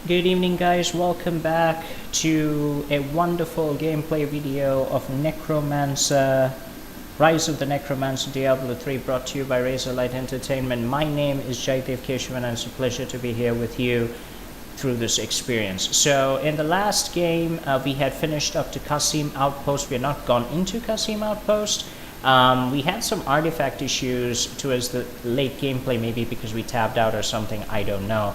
Good evening, guys. Welcome back to a wonderful gameplay video of Necromancer, Rise of the Necromancer Diablo 3, brought to you by Razorlight Entertainment. My name is Jaidev Keshavan and it's a pleasure to be here with you through this experience. So in the last game, we had finished up to Qasim Outpost. We had not gone into Qasim Outpost. We had some artifact issues towards the late gameplay, maybe because we tabbed out or something, I don't know.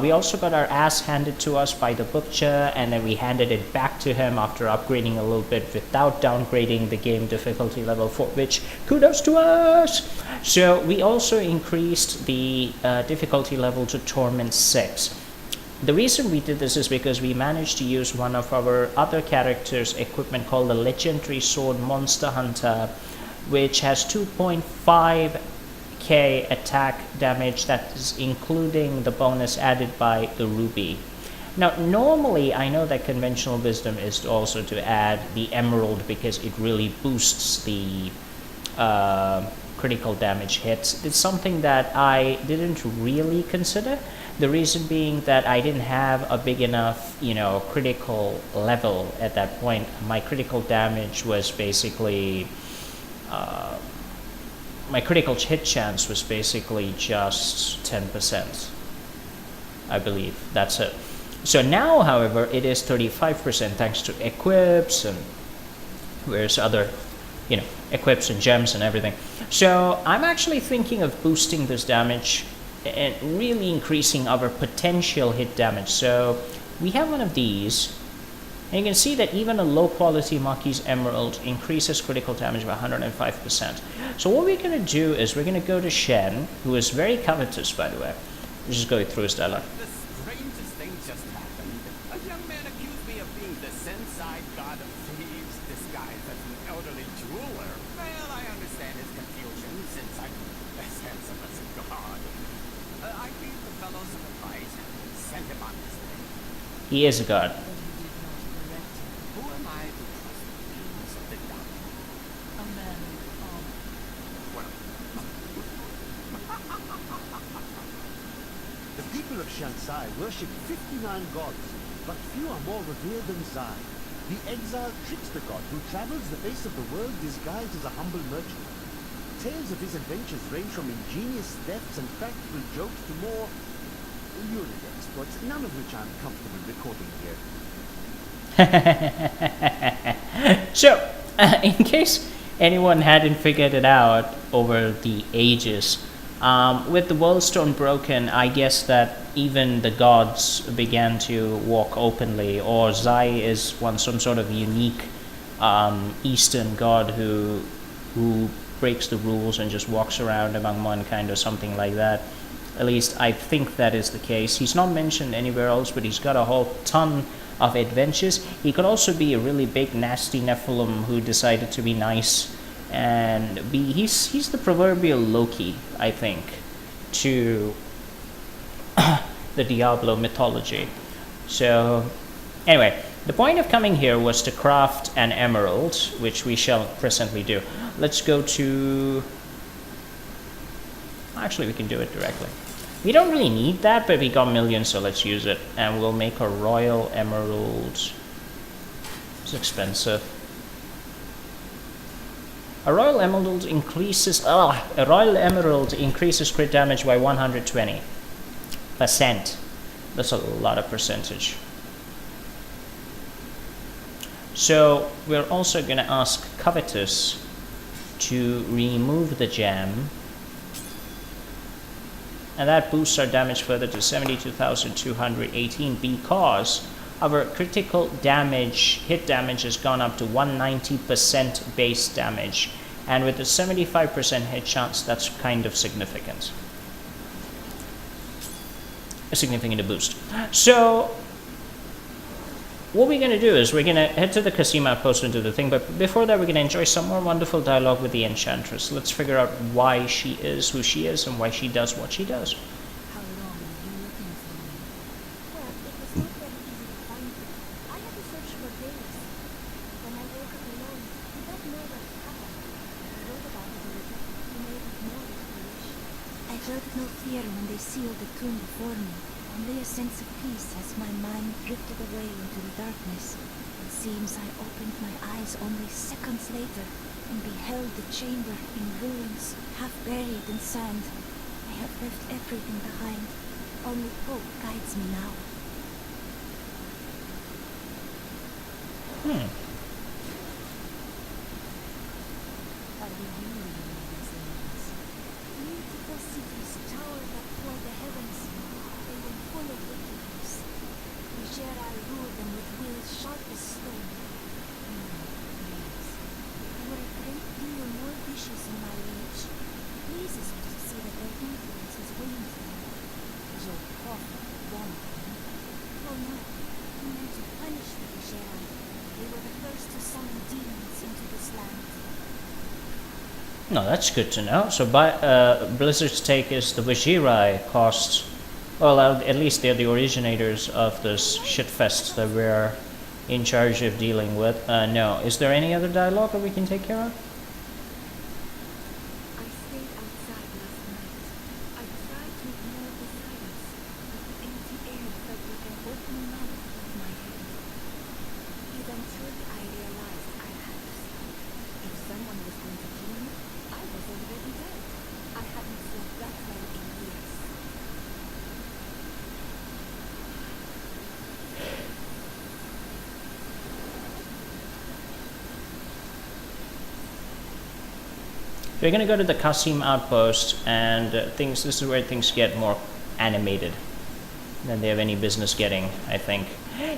We also got our ass handed to us by the butcher, and then we handed it back to him after upgrading a little bit without downgrading the game difficulty level, for which kudos to us. So we also increased the difficulty level to Torment 6. The reason we did this is because we managed to use one of our other characters' equipment called the Legendary Sword Monster Hunter, which has 2.5k attack damage, that is including the bonus added by the ruby. Now normally I know that conventional wisdom is also to add the emerald because it really boosts the critical damage hits. It's something that I didn't really consider. The reason being that I didn't have a big enough, critical level at that point. My critical damage was basically, my critical hit chance was basically just 10%. I believe that's it. So now, however, it is 35% thanks to equips and various other, equips and gems and everything. So I'm actually thinking of boosting this damage and really increasing our potential hit damage. So we have one of these, and you can see that even a low quality Maki's Emerald increases critical damage by 105%. So what we're going to do is we're going to go to Shen, who is very covetous, by the way. We'll just go through his dialogue. The strangest thing just happened. A young man accused me of being the Sensei god of thieves, disguised as an elderly jeweler. Well, I understand his confusion, since I'm as handsome as a god. I gave the fellow some advice and sent him on his way. He is a god. Who am I to trust the dreams of the young? A man of honor. Well, The people of Shansai worship 59 gods, but few are more revered than Zai, the exiled trickster god who travels the face of the world disguised as a humble merchant. Tales of his adventures range from ingenious thefts and practical jokes to more lurid exploits, none of which I'm comfortable recording here. So, in case anyone hadn't figured it out over the ages, with the world stone broken, I guess that even the gods began to walk openly, or Zai is some sort of unique Eastern god who breaks the rules and just walks around among mankind or something like that. At least I think that is the case. He's not mentioned anywhere else, but he's got a whole ton of adventures. He could also be a really big nasty Nephilim who decided to be nice, and he's the proverbial Loki, I think, to the Diablo mythology. So anyway, the point of coming here was to craft an emerald, which we shall presently do. Let's go to... Actually, we can do it directly. We don't really need that, but we got millions, so let's use it. And we'll make a royal emerald. It's expensive. A royal emerald increases crit damage by 120%. That's a lot of percentage. So we're also going to ask Covetous to remove the gem, and that boosts our damage further to 72,218 because our critical damage, hit damage, has gone up to 190% base damage, and with a 75% hit chance, that's kind of significant. A significant boost. So what we're going to do is we're going to head to the Qasim Outpost and do the thing, but before that we're going to enjoy some more wonderful dialogue with the Enchantress. Let's figure out why she is who she is and why she does what she does. How long were you looking for me? Well, it was not very easy to find you. I had to search for days. When I woke up alone, did not know what had happened. I wrote about it a little to make it more inspiration. I felt no fear when they sealed the tomb before me. Only a sense of peace as my mind drifted away into the darkness. It seems I opened my eyes only seconds later and beheld the chamber in ruins, half buried in sand. I have left everything behind. Only hope guides me now. How do you know these lands? Beautiful cities towered up toward the heavens. They were full of wickedness. Vigera ruled them with wills sharp as stone. Yes. There were a great deal more vicious in my age. It pleases me to see that their influence has waned from me. Is your prophet one of them? Oh no, he meant to punish the Vigera. They were the first to summon demons into this land. No, that's good to know. So Blizzard's take is the Vigirai caused, well, at least they're the originators of this shitfest that we're in charge of dealing with. No. Is there any other dialogue that we can take care of? I stayed outside last night. I tried to ignore the silence, but the empty air felt like an open mouth above my head. Eventually, I realized I had to stop. If someone was going to kill me, I was already dead. I hadn't slept that well in years. We're gonna go to the Qasim outpost, and this is where things get more animated than they have any business getting, I think.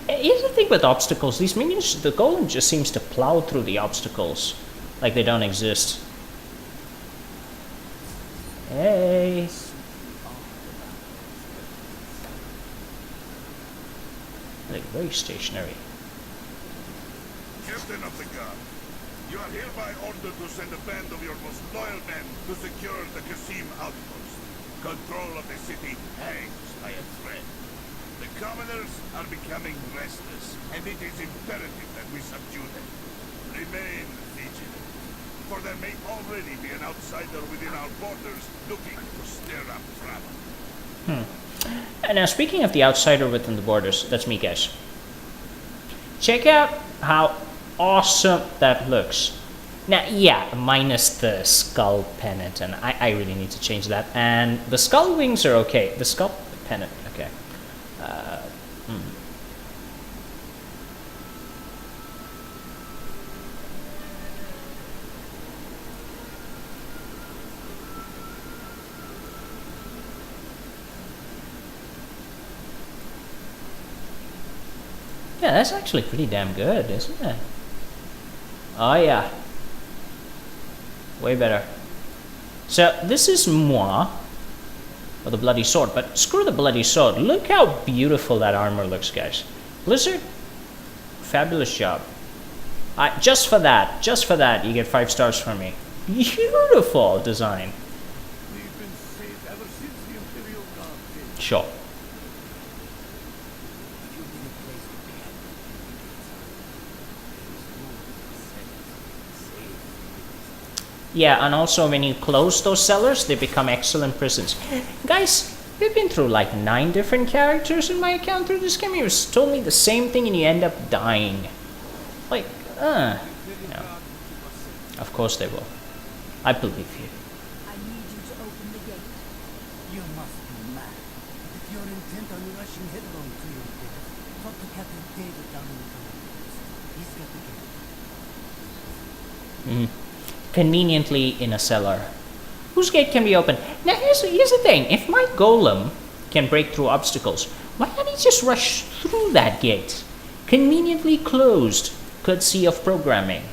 Here's the thing with obstacles, these minions, the golem just seems to plow through the obstacles like they don't exist. Hey! Like, very stationary. Captain of the guard, you are hereby ordered to send a band of your most loyal men to secure the Qasim outpost. Control of the city hangs by a thread. The commoners are becoming restless, and it is imperative that we subdue them. Remain vigilant, for there may already be an outsider within our borders looking to stir up trouble. And now, speaking of the outsider within the borders, that's me, guys. Check out how awesome that looks. Now, yeah, minus the skull pennant, and I really need to change that. And the skull wings are okay. The skull pennant, okay. Yeah, that's actually pretty damn good, isn't it? Oh yeah. Way better. So, this is moi, or the bloody sword, but screw the bloody sword. Look how beautiful that armor looks, guys. Blizzard, fabulous job. Just for that, you get 5 stars from me. Beautiful design. We've been safe ever since the Imperial Guard came. Sure. Yeah, and also when you close those cellars, they become excellent prisons. Guys, we've been through like 9 different characters in my account through this game. You told me the same thing and you end up dying. Like, no. Of course they will. I believe you. I need you to open the gate. You must be mad. If you're intent on rushing headlong to your death, talk to Captain David down in the command post. He's got the gate. Conveniently in a cellar. Whose gate can be opened? Now here's the thing. If my golem can break through obstacles, why can't he just rush through that gate? Conveniently closed, courtesy of programming.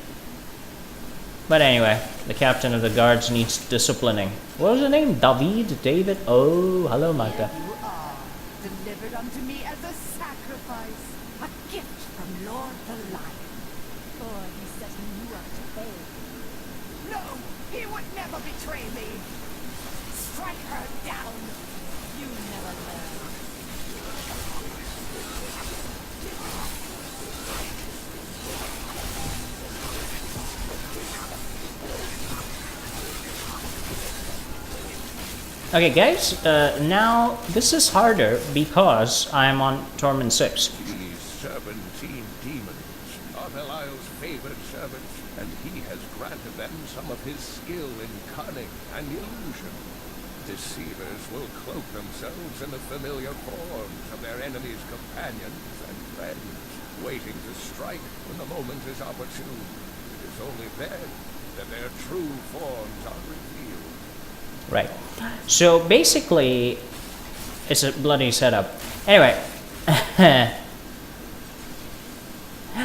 But anyway, the captain of the guards needs disciplining. What was her name? David? Oh, hello, Magda. You are delivered unto me as a sacrifice, a gift from Lord the Lion. Boy, he's setting you up to fail. No, he would never betray me. Strike her down. You never learn. Okay, guys, now this is harder because I'm on Torment 6. These serpentine demons are Belial's favored servants, and he has granted them some of his skill in cunning and illusion. Deceivers will cloak themselves in the familiar forms of their enemies' companions and friends, waiting to strike when the moment is opportune. It is only then that their true forms are revealed. Right. So basically, it's a bloody setup. Anyway,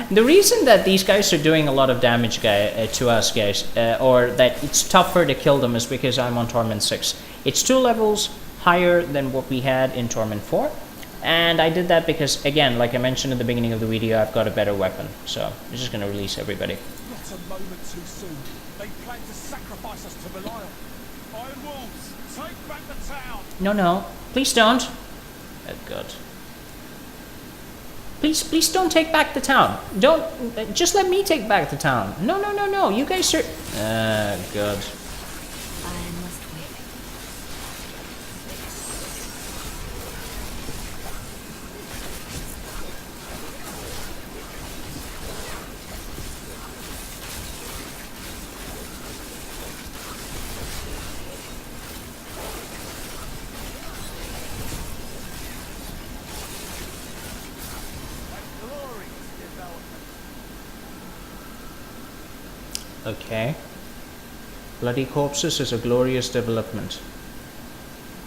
the reason that these guys are doing a lot of damage to us guys, or that it's tougher to kill them, is because I'm on Torment 6. It's 2 levels higher than what we had in Torment 4. And I did that because, again, like I mentioned at the beginning of the video, I've got a better weapon. So I'm just going to release everybody. Not a moment too soon. They plan to sacrifice us to Belial. Iron Wolves, take back the town! No, please don't. Oh god. Please don't take back the town. Don't, just let me take back the town. No, you guys are... god. I must wait. Okay. Bloody corpses is a glorious development.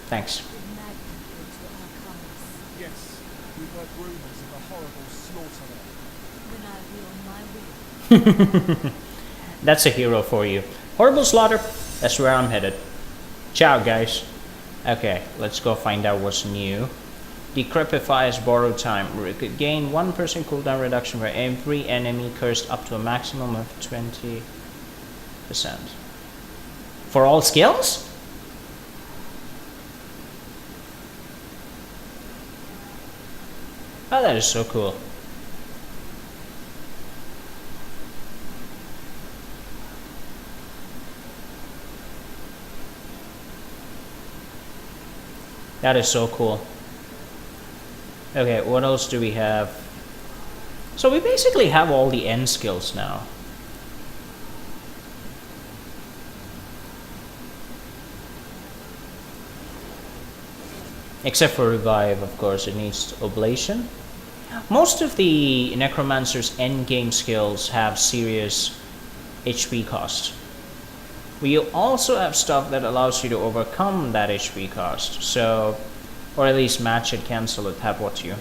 Thanks. Did Magna go to Arcanus? Yes, we've heard rumors of a horrible slaughter there. Then I will my will. That's a hero for you. Horrible slaughter. That's where I'm headed. Ciao, guys. Okay, let's go find out what's new. Decrepifies borrowed time. Gain 1% cooldown reduction for every enemy cursed up to a maximum of 20%. For all skills? Oh, that is so cool. That is so cool. Okay, what else do we have? So we basically have all the end skills now. Except for revive, of course, it needs oblation. Most of the Necromancer's endgame skills have serious HP cost. We also have stuff that allows you to overcome that HP cost, so, or at least match it, cancel it, have what you.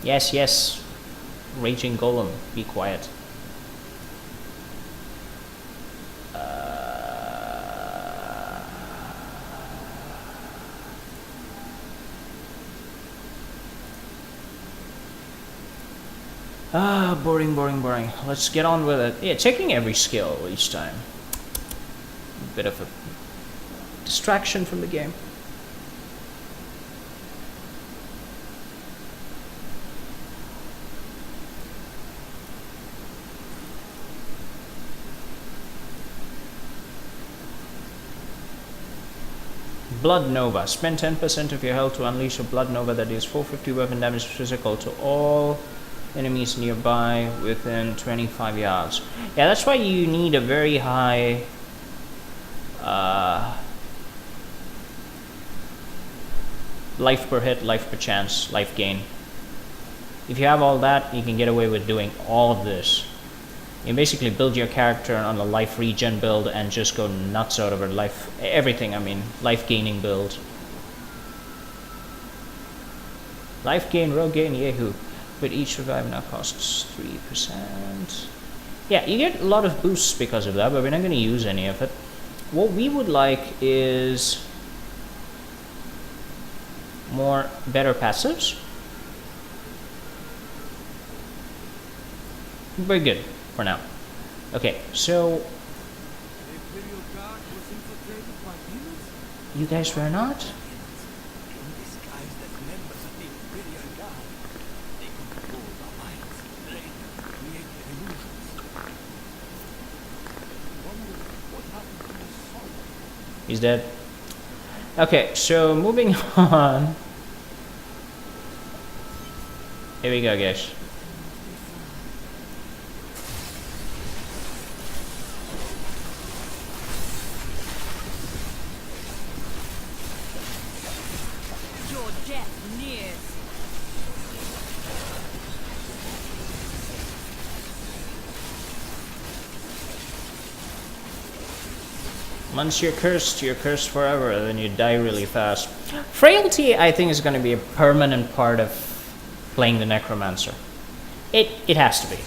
Yes, Raging Golem, be quiet. Boring. Let's get on with it. Yeah, checking every skill each time. A bit of a distraction from the game. Blood Nova. Spend 10% of your health to unleash a Blood Nova that deals 450 weapon damage physical to all enemies nearby within 25 yards. Yeah, that's why you need a very high life per hit, life per chance, life gain. If you have all that, you can get away with doing all of this. You basically build your character on a life regen build and just go nuts out of it. Everything, I mean, life gaining build. Life gain, rogue gain, yahoo. But each revive now costs 3%. Yeah, you get a lot of boosts because of that, but we're not going to use any of it. What we would like is better passives. Very good for now. Okay, so The Imperial Guard was infiltrated by demons? you guys were not? Disguised as members of the Imperial Guard. They control our minds, later create illusions. Wonder what He's dead. Okay, so moving on. Here we go, guys. Your death nears. Once you're cursed forever, then you die really fast. Frailty, I think, is going to be a permanent part of playing the Necromancer. It has to be.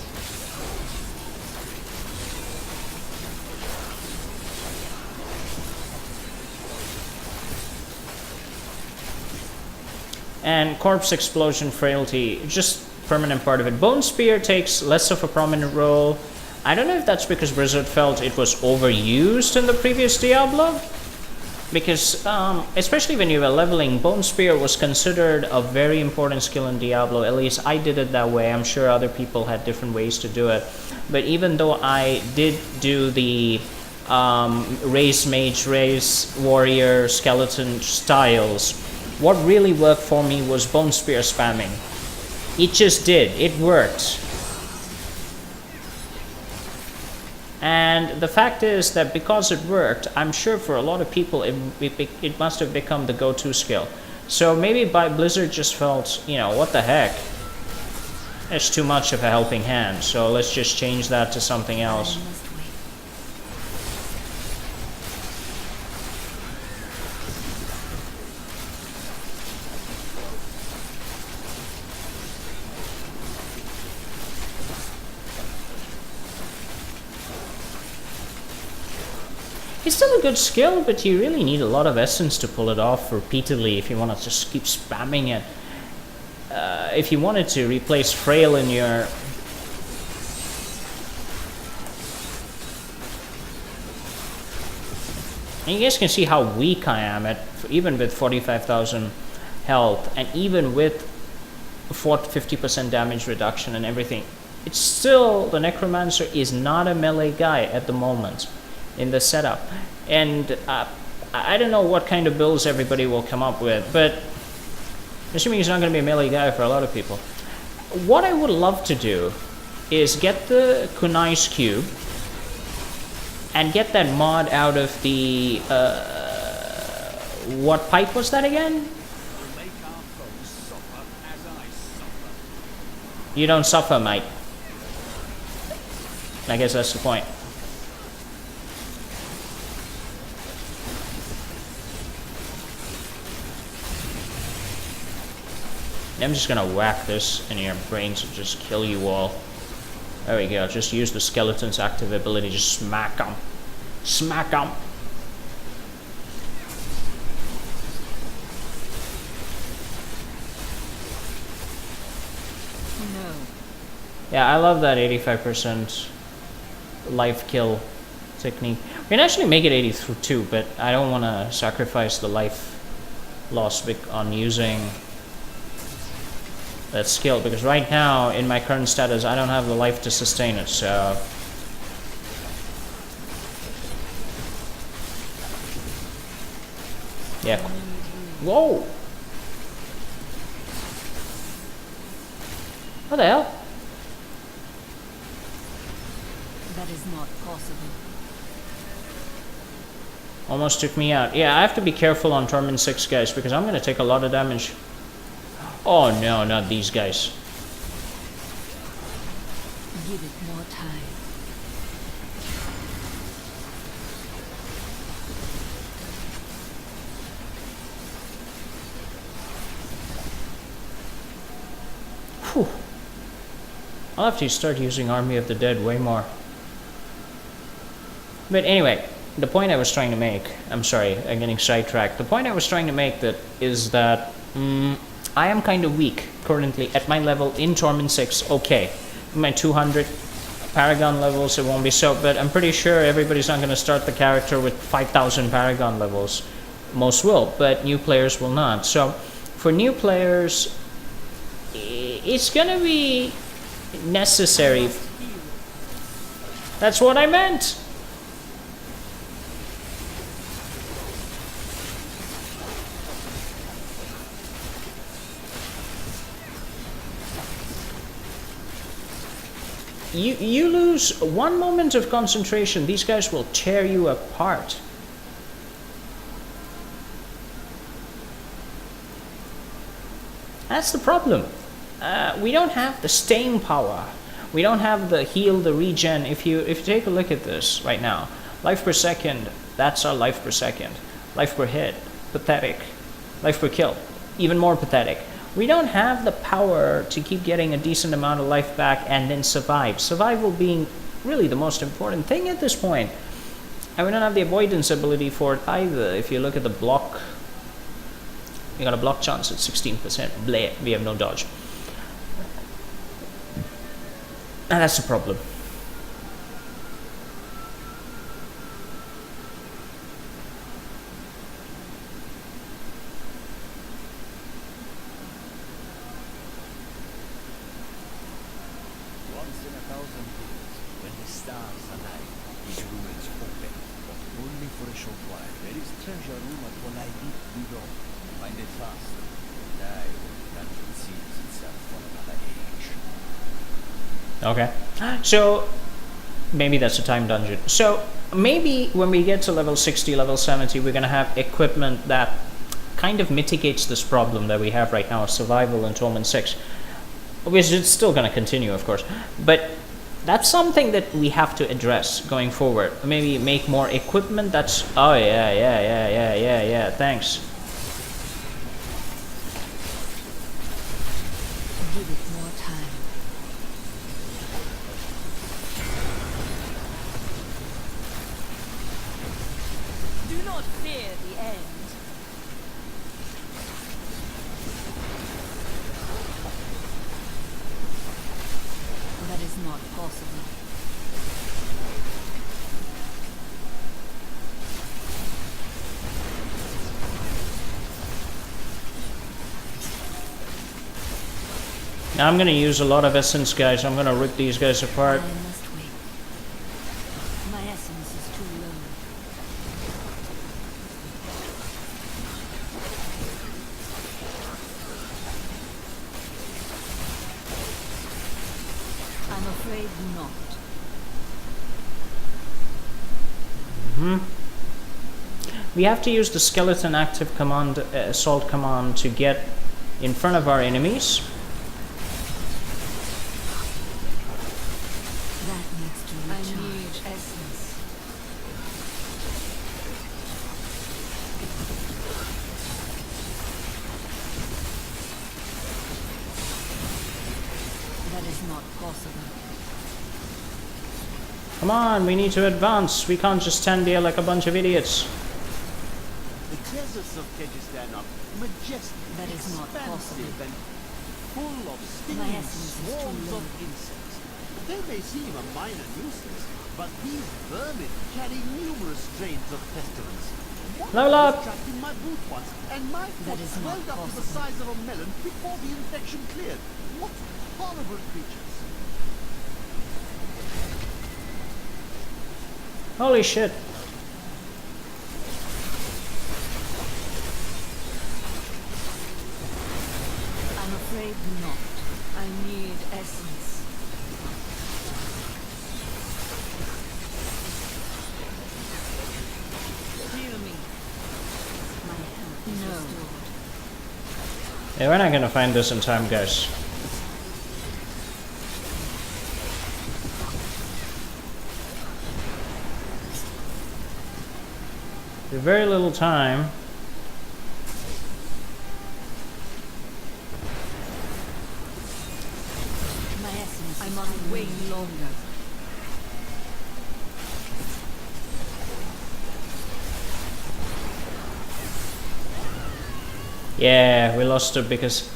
And Corpse Explosion Frailty, just permanent part of it. Bone Spear takes less of a prominent role. I don't know if that's because Blizzard felt it was overused in the previous Diablo. Because, especially when you were leveling, Bone Spear was considered a very important skill in Diablo. At least I did it that way. I'm sure other people had different ways to do it. But even though I did do the raise mage, raise warrior, skeleton styles, what really worked for me was Bone Spear spamming. It just did. It worked. And the fact is that because it worked, I'm sure for a lot of people it must have become the go-to skill. So maybe Blizzard just felt, you know, what the heck? It's too much of a helping hand, so let's just change that to something else. It's still a good skill, but you really need a lot of essence to pull it off repeatedly if you want to just keep spamming it. If you wanted to replace Frail in your... And you guys can see how weak I am at, even with 45,000 health, and even with 50% damage reduction and everything. It's still, the Necromancer is not a melee guy at the moment in the setup, and I don't know what kind of builds everybody will come up with, but assuming he's not going to be a melee guy for a lot of people. What I would love to do is get the Kunai's Cube and get that mod out of the what pipe was that again? You don't suffer, mate. I guess that's the point. I'm just gonna whack this and your brains will just kill you all. There we go, just use the skeleton's active ability, just smack them. Smack them. No. Yeah, I love that 85% life kill technique. We can actually make it 82, but I don't want to sacrifice the life loss on using that skill, because right now in my current status I don't have the life to sustain it, so yeah. Whoa! What the hell? That is not possible. Almost took me out. Yeah, I have to be careful on Torment 6, guys, because I'm gonna take a lot of damage. Oh no, not these guys. Give it more time. Whew. I'll have to start using Army of the Dead way more. But anyway, the point I was trying to make, I'm sorry, I'm getting sidetracked. The point I was trying to make is that I am kind of weak currently at my level in Torment 6. Okay, my 200 Paragon levels, it won't be so, but I'm pretty sure everybody's not going to start the character with 5,000 Paragon levels. Most will, but new players will not. So for new players, it's going to be necessary. That's what I meant. You lose one moment of concentration, these guys will tear you apart. That's the problem. We don't have the staying power. We don't have the heal, the regen. If you take a look at this right now, life per second, that's our life per second. Life per hit, pathetic. Life per kill, even more pathetic. We don't have the power to keep getting a decent amount of life back and then survive. Survival being really the most important thing at this point. And we don't have the avoidance ability for it either. If you look at the block, we got a block chance at 16%. Bleh, we have no dodge. And that's the problem. Once in 1,000 years, when the stars align, these ruins open, but only for a short while. There is treasure rumored to lie deep below. Find it fast. Die when the dungeon seals itself for another age. Okay. So, maybe that's a time dungeon. So, maybe when we get to level 60, level 70, we're going to have equipment that kind of mitigates this problem that we have right now of survival in Torment 6. Obviously, it's still going to continue, of course. But that's something that we have to address going forward. Maybe make more equipment that's... Oh, yeah, thanks. Give it more time. Do not fear the end. That is not possible. Now I'm going to use a lot of essence, guys. I'm going to rip these guys apart. I must wait. My essence is too low. I'm afraid not. We have to use the skeleton active command, assault command, to get in front of our enemies. That needs to I recharge. need essence. That is not possible. Come on, we need to advance. We can't just stand here like a bunch of idiots. The deserts of Kyrgyzstan are majestic, That is not expansive, possible. and full of My stinging essence is too swarms low. of insects. They may seem a minor nuisance, but these vermin carry numerous strains of pestilence. One Level was up! trapped in my boot once, and my foot is not swelled up to the possible. size of a melon before the infection cleared. What horrible creatures! Holy shit. I'm afraid not. I need essence. Heal me. My health is No. restored. Yeah, we're not going to find this in time, guys. There's very little time. My essence I is must too wait low. longer. Yeah, we lost it because...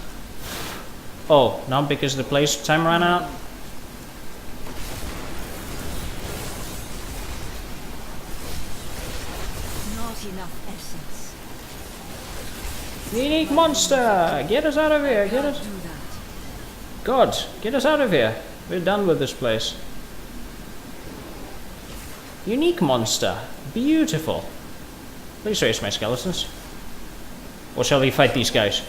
Oh, not because the place time ran out? Not enough essence. Unique monster! Get us out of here! Get us... Do that. God, get us out of here! We're done with this place. Unique monster. Beautiful. Please raise my skeletons. Or shall we fight these guys?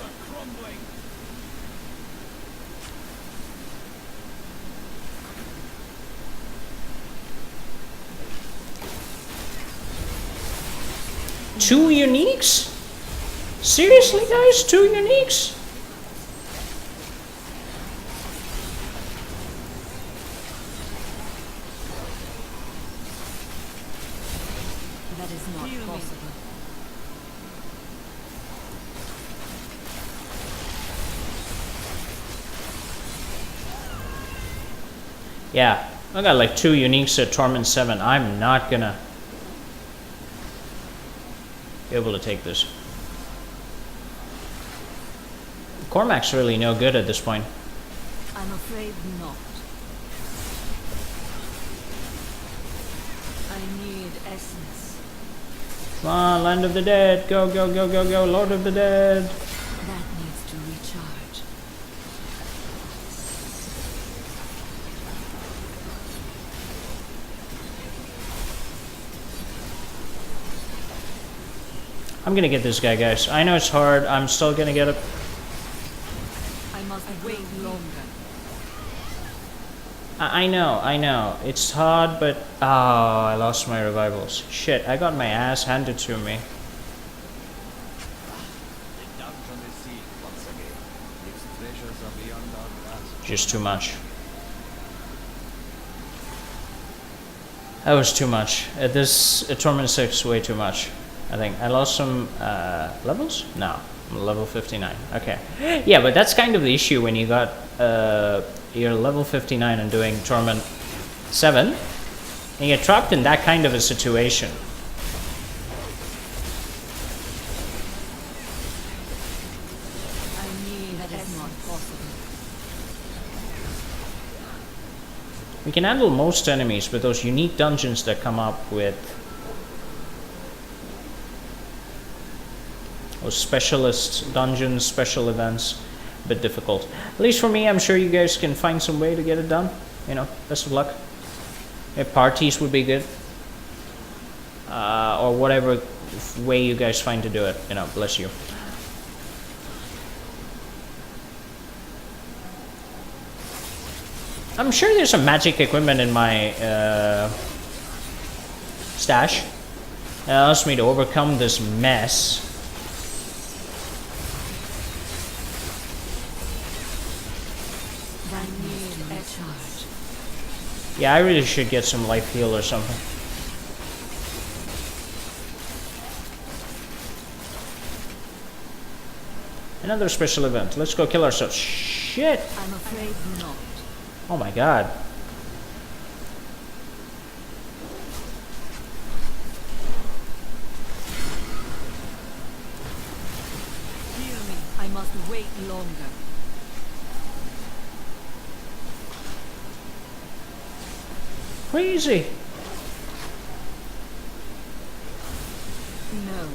2 uniques? Seriously, guys? 2 uniques? That is not possible. Yeah, I got like 2 uniques at Torment 7. I'm not gonna be able to take this. Cormac's really no good at this point. I'm afraid not. I need essence. Come on, Land of the Dead. Go, go, go, go, go. Lord of the Dead. That needs to recharge. I'm gonna get this guy, guys. I know it's hard. I'm still gonna get it. I must wait longer. I know. It's hard, but... Oh, I lost my revivals. Shit, I got my ass handed to me. The dungeon is sealed once again. Its treasures are beyond our grasp. Just too much. That was too much. At Torment 6, way too much. I think. I lost some levels? No. I'm level 59. Okay. Yeah, but that's kind of the issue when you got... you're level 59 and doing Torment 7. And you get trapped in that kind of a situation. I need that is not possible. We can handle most enemies, but those unique dungeons that come up with those specialist dungeons, special events, a bit difficult. At least for me, I'm sure you guys can find some way to get it done. You know, best of luck. If parties would be good. Or whatever way you guys find to do it. You know, bless you. I'm sure there's some magic equipment in my stash that allows me to overcome this mess. I need recharge. Yeah, I really should get some life heal or something. Another special event. Let's go kill ourselves. Shit! I'm afraid not. Oh my god. Hear me. I must wait longer. Crazy. No.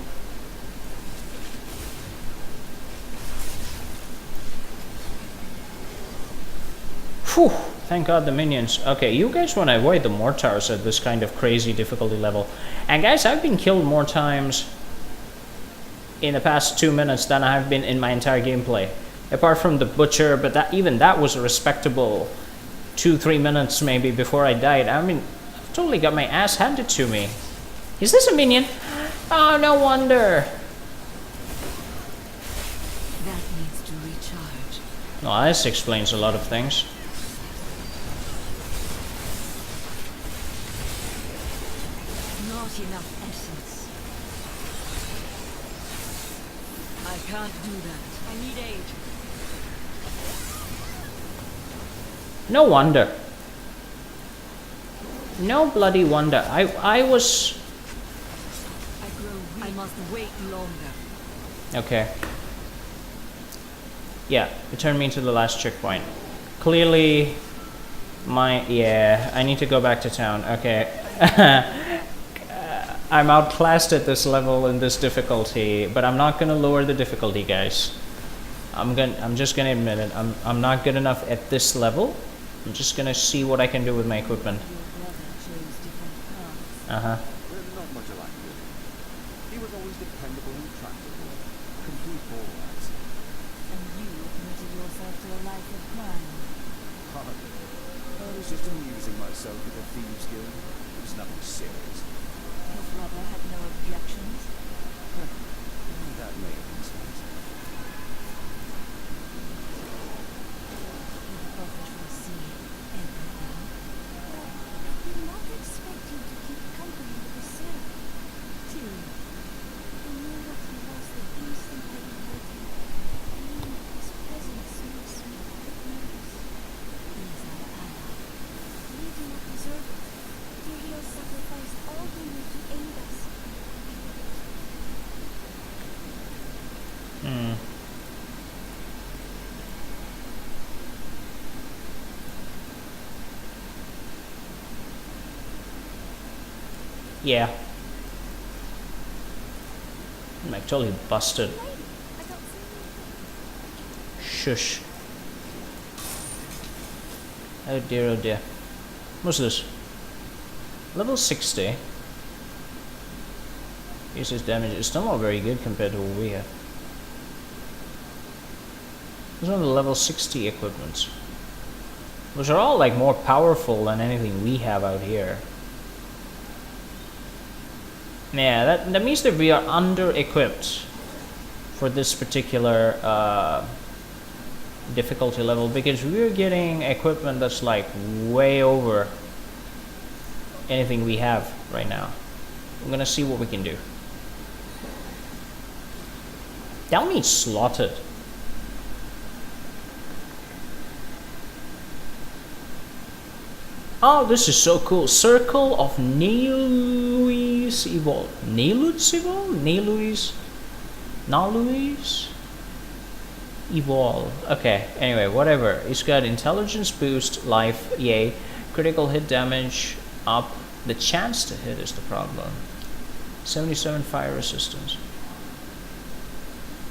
Whew. Thank god the minions. Okay, you guys want to avoid the mortars at this kind of crazy difficulty level. And guys, I've been killed more times in the past 2 minutes than I've been in my entire gameplay. Apart from the butcher, but even that was a respectable 2-3 minutes maybe before I died. I mean, I've totally got my ass handed to me. Is this a minion? Oh, no wonder. That needs to recharge. Well, this explains a lot of things. Not enough essence. I can't do that. I need aid. No wonder. No bloody wonder. I was... I grow weak. I must wait longer. Okay. Yeah, it turned me to the last checkpoint. Clearly, yeah, I need to go back to town. Okay. I'm outclassed at this level in this difficulty, but I'm not gonna lower the difficulty, guys. I'm just gonna admit it. I'm not good enough at this level. I'm just gonna see what I can do with my equipment. Uh-huh. We're not much alike, really. He was always dependable and tractable. Complete ball ass. And you committed yourself to a life of crime. Hardly. I was just amusing myself with a thieves' guild. It was nothing serious. Your brother had no objections. That may have been smart. The prophet will see everything. But I did not expect you to keep company with the seraph. Too. I knew what he was the instant I behold him. I knew his presence makes me quite nervous. He is our ally. We do not deserve it. Tyrael sacrificed all he knew to aid us. Yeah. I'm like totally busted. Lady, I don't see anything. Shush. Oh dear, oh dear. What's this? Level 60. Uses damage. It's still not very good compared to what we have. These are the level 60 equipments. Which are all like more powerful than anything we have out here. Yeah, that means that we are under equipped for this particular difficulty level, because we're getting equipment that's like way over anything we have right now. I'm gonna see what we can do. That means slaughtered. Oh, this is so cool. Circle of Neluis Evolve. Neluis Evolve? Naluis Evolve. Okay, anyway, whatever. It's got intelligence boost, life, yay. Critical hit damage up. The chance to hit is the problem. 77 fire resistance.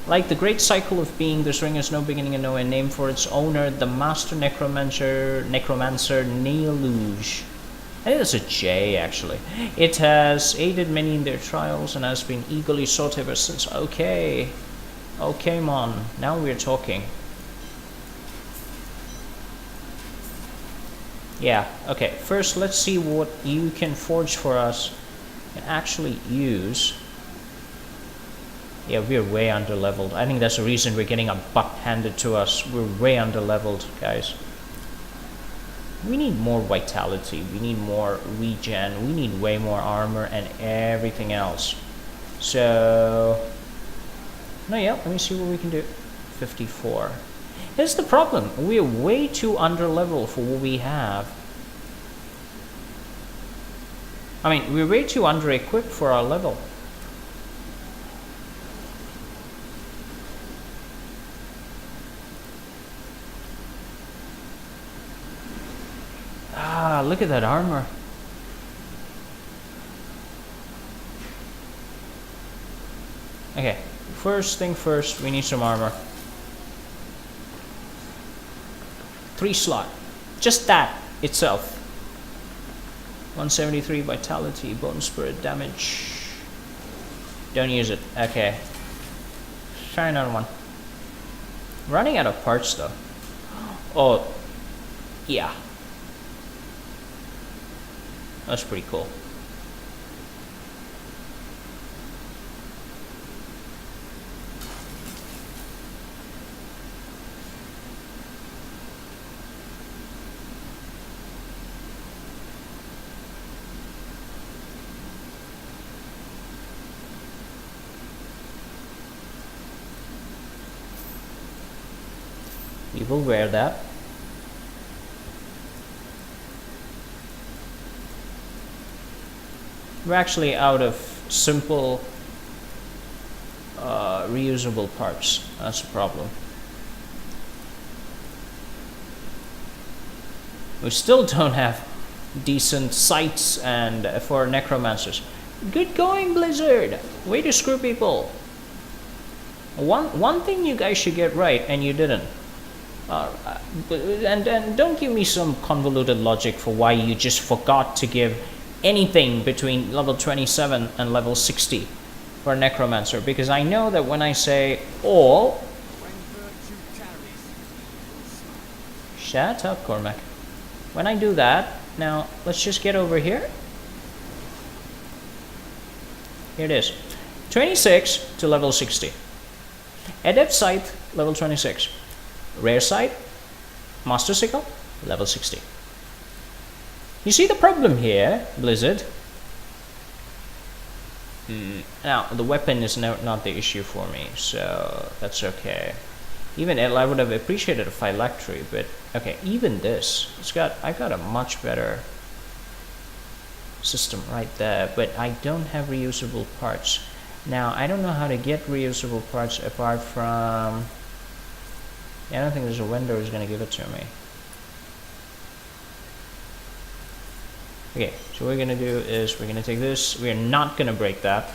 Like the great cycle of being, this ring has no beginning and no end. Name for its owner, the master necromancer Neluge. I think that's a J actually. It has aided many in their trials and has been eagerly sought ever since. Okay. Okay, Mon. Now we're talking. Yeah, okay. First, let's see what you can forge for us and actually use. Yeah, we're way under leveled. I think that's the reason we're getting a butt handed to us. We're way under leveled, guys. We need more vitality. We need more regen. We need way more armor and everything else. So, no, yeah, let me see what we can do. 54. Here's the problem. We're way too under level for what we have. I mean, we're way too under equipped for our level. Ah, look at that armor. Okay, first thing first, we need some armor. 3 slot. Just that itself. 173 vitality, bone spirit damage. Don't use it. Okay. Try another one. Running out of parts though. Oh, yeah. That's pretty cool. We will wear that. We're actually out of simple reusable parts. That's a problem. We still don't have decent sights and for necromancers. Good going, Blizzard! Way to screw people. One thing you guys should get right, and you didn't. And don't give me some convoluted logic for why you just forgot to give anything between level 27 and level 60 for a necromancer, because I know that when I say all, shut up, Cormac. When I do that, now let's just get over here. Here it is. 26 to level 60. Adept Scythe, level 26. Rare Scythe, Master Sickle, level 60. You see the problem here, Blizzard? Now, the weapon is not the issue for me, so that's okay. Even I would have appreciated a phylactery, but okay, even this, I got a much better system right there, but I don't have reusable parts. Now, I don't know how to get reusable parts apart from... I don't think there's a vendor who's going to give it to me. Okay, so what we're going to do is we're going to take this. We are not going to break that.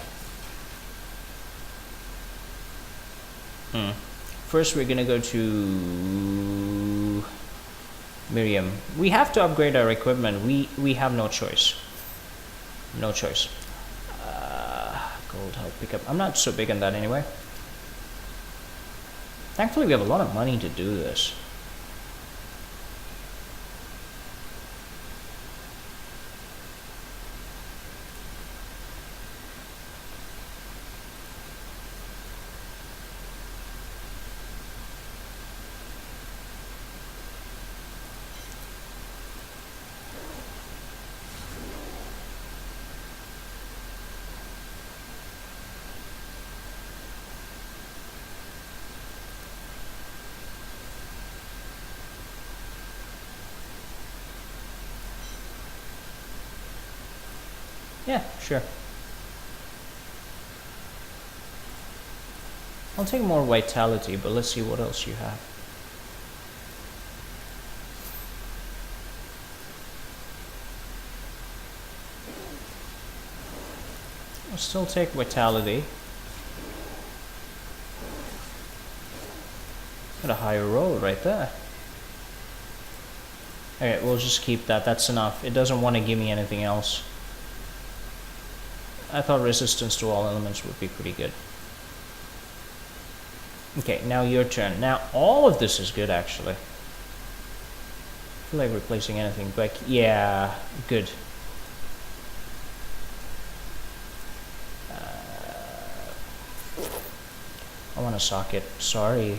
First, we're going to go to Miriam. We have to upgrade our equipment. We have no choice. No choice. Gold help pickup. I'm not so big on that anyway. Thankfully, we have a lot of money to do this. Yeah, sure. I'll take more vitality, but let's see what else you have. I'll still take vitality. Got a higher roll right there. Okay, we'll just keep that. That's enough. It doesn't want to give me anything else. I thought resistance to all elements would be pretty good. Okay, now your turn. Now all of this is good actually. I feel like replacing anything, but yeah, good. I want a socket. Sorry.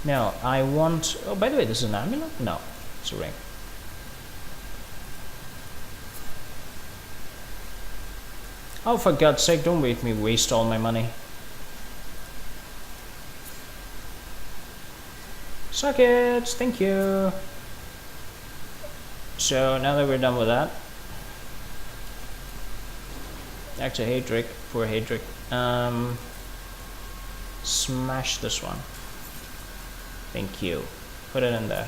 No, I want... Oh, by the way, this is an amulet? No, it's a ring. Oh, for God's sake, don't make me waste all my money. Sockets, thank you. So, now that we're done with that. Back to Hadric, poor Hadric. Smash this one. Thank you. Put it in there.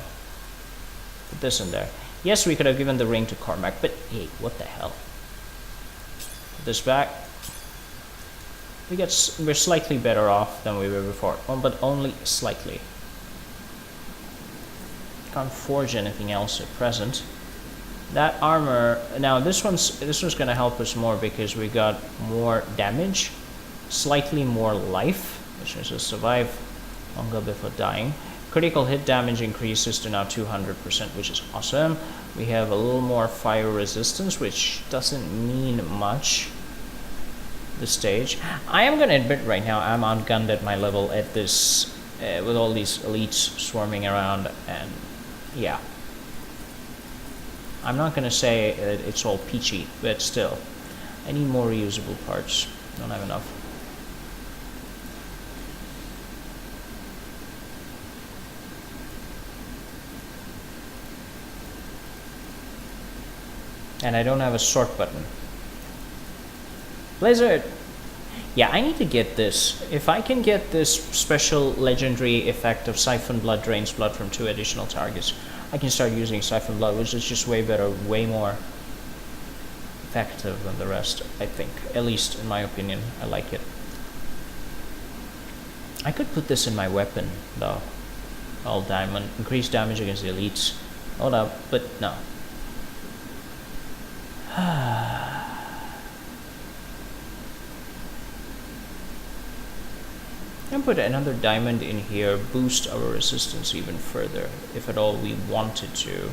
Put this in there. Yes, we could have given the ring to Cormac, but hey, what the hell? Put this back. We're slightly better off than we were before, but only slightly. Can't forge anything else at present. That armor, now this one's gonna help us more because we got more damage, slightly more life, which means to survive longer before dying. Critical hit damage increases to now 200%, which is awesome. We have a little more fire resistance, which doesn't mean much this stage. I am gonna admit right now I'm outgunned at my level at this, with all these elites swarming around, and yeah. I'm not gonna say it's all peachy, but still, I need more reusable parts. Don't have enough. And I don't have a sort button. Blizzard! Yeah, I need to get this. If I can get this special legendary effect of Siphon Blood drains blood from 2 additional targets, I can start using Siphon Blood, which is just way better, way more effective than the rest, I think. At least, in my opinion, I like it. I could put this in my weapon, though. All diamond. Increased damage against the elites. Hold up, but no. And put another diamond in here, boost our resistance even further, if at all we wanted to.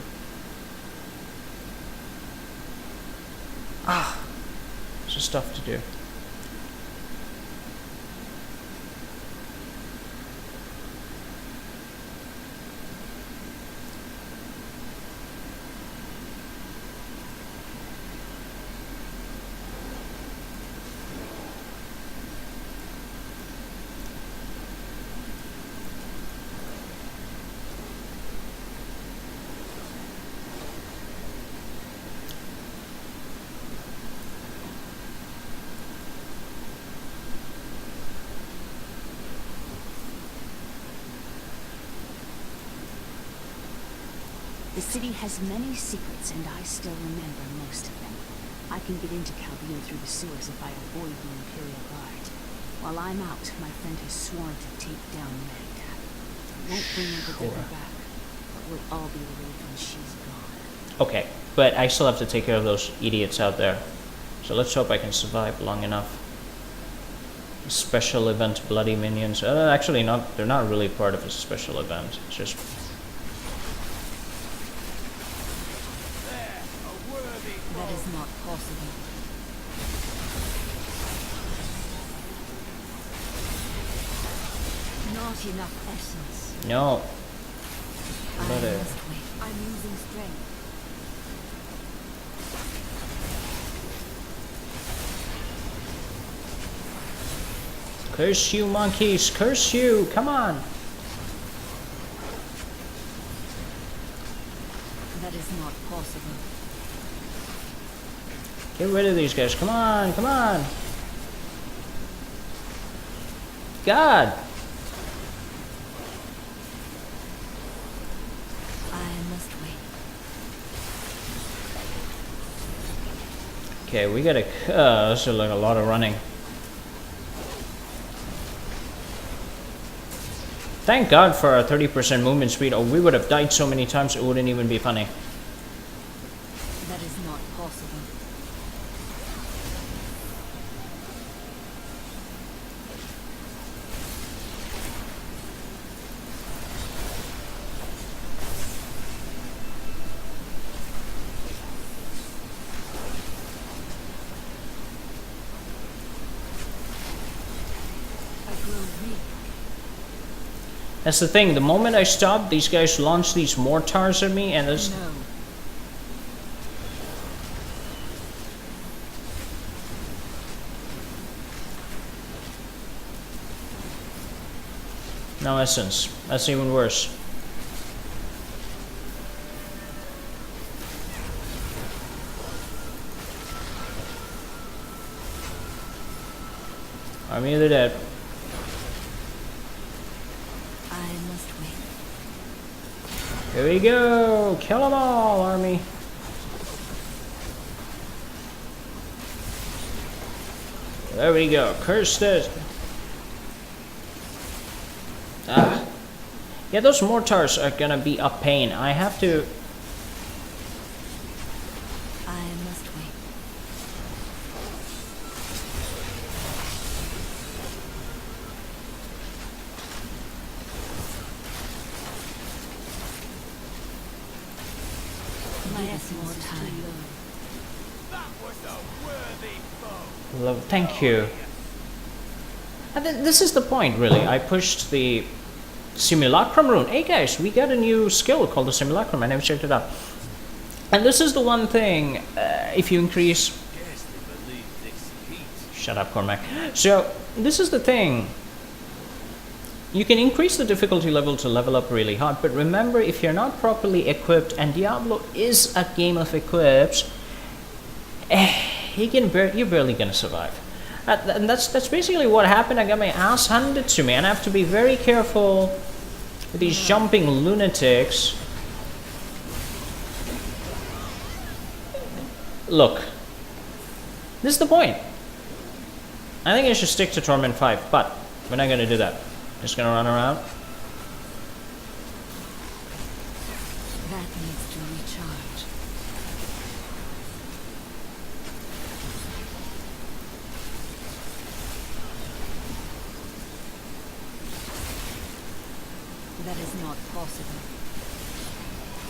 stuff to do. The city has many secrets, and I still remember most of them. I can get into Calvillo through the sewers if I avoid the Imperial Guard. While I'm out, my friend has sworn to take down Magda. Won't bring her deliver back, but we'll all be relieved when she's gone. Okay, but I still have to take care of those idiots out there. So let's hope I can survive long enough. Special event bloody minions. Actually, not. They're not really part of a special event. It's just. That is not possible. Not enough essence. No. I But, must wait. I'm losing strength. Curse you, monkeys! Curse you! Come on! That is not possible. Get rid of these guys! Come on! Come on! God! I must wait. Okay, we gotta. This is like a lot of running. Thank God for our 30% movement speed, or we would have died so many times it wouldn't even be funny. That is not possible. I grow weak. That's the thing, the moment I stop, these guys launch these mortars at me, and it's... No. No essence. That's even worse. Army of the Dead. I must wait. Here we go! Kill them all, army! There we go. Curse this! Ah. Yeah, those mortars are gonna be a pain. I have to... I must wait. My essence is too low. That was a worthy foe. Love, thank you. And this is the point, really. I pushed the Simulacrum rune. Hey guys, we got a new skill called the Simulacrum. I never checked it out. And this is the one thing, if you increase... Shut up, Cormac. So, this is the thing. You can increase the difficulty level to level up really hard, but remember, if you're not properly equipped, and Diablo is a game of equips, you're barely gonna survive. And that's basically what happened. I got my ass handed to me, and I have to be very careful with these jumping lunatics. Look, this is the point. I think I should stick to Torment 5, but we're not gonna do that. Just gonna run around. That needs to recharge. That is not possible.